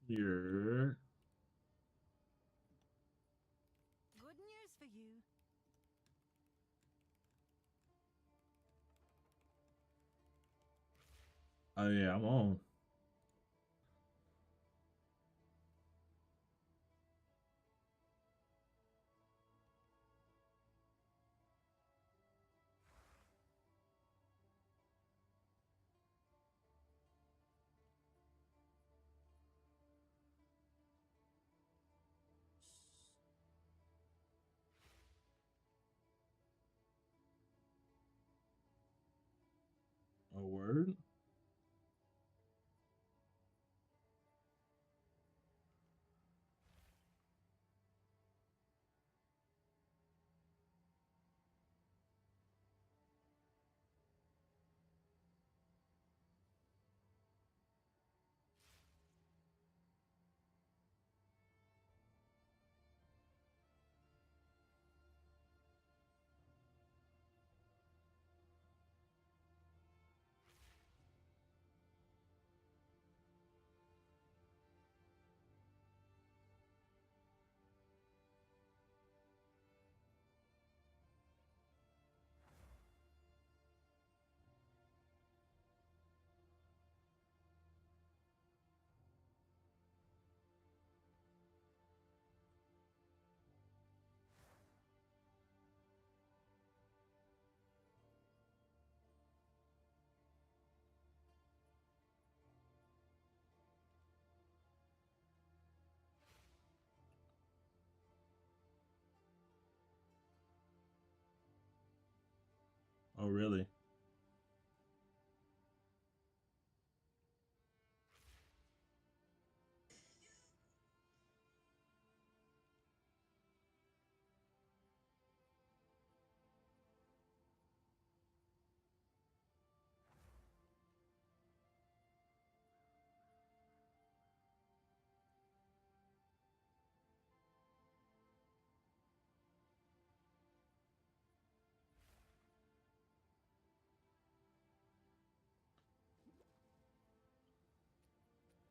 A: You're.
C: Good news for you.
A: Oh yeah, I'm on. A word? Oh really?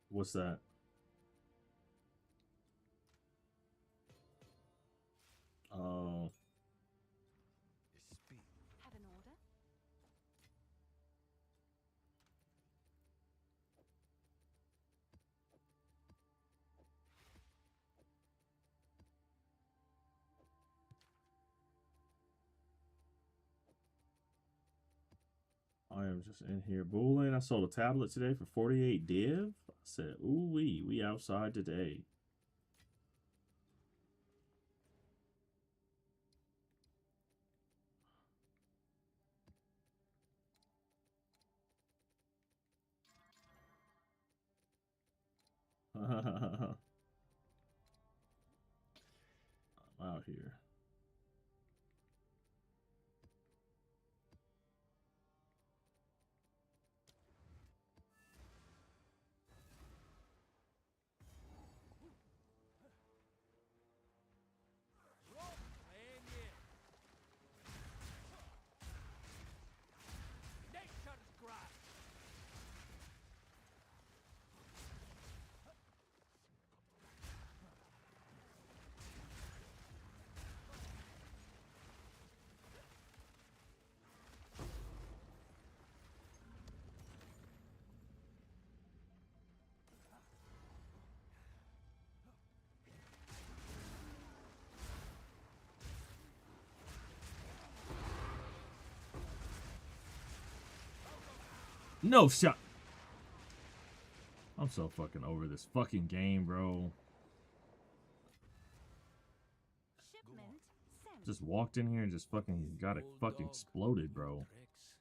A: What's that? Oh,
D: Speak.
C: Have an order?
A: I am just in here booling. I sold a tablet today for 48 div. I said, ooh we outside today. I'm out here.
D: Nature's grasp.
A: No shot. I'm so fucking over this fucking game, bro.
C: Shipment sent.
A: Just walked in here and just fucking got it
D: Old
A: fucking
D: dog,
A: exploded,
D: new
A: bro.
D: tricks.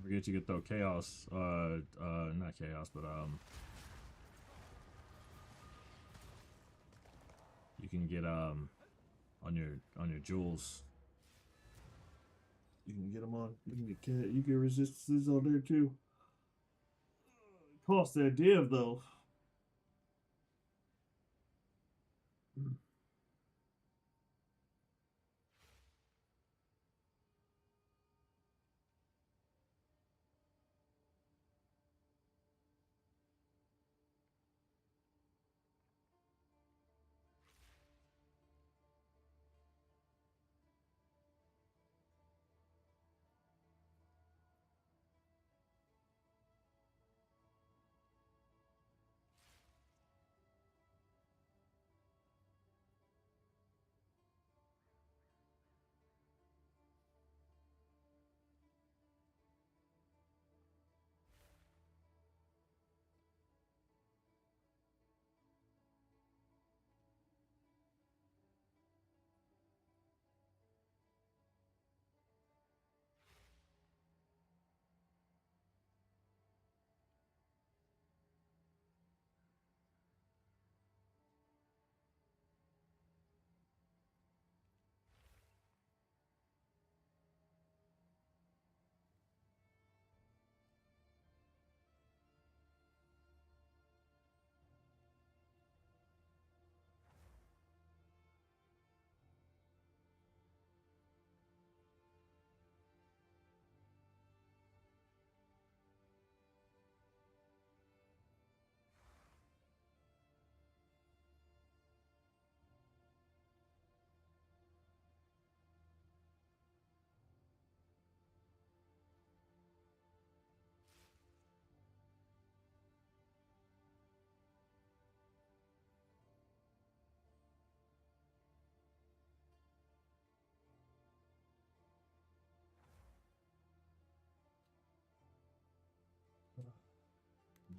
A: forget you could throw chaos, not chaos, but you can get on your jewels. You can get them on. You get resistances on there too. Cost that div though.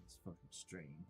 A: It's fucking strange.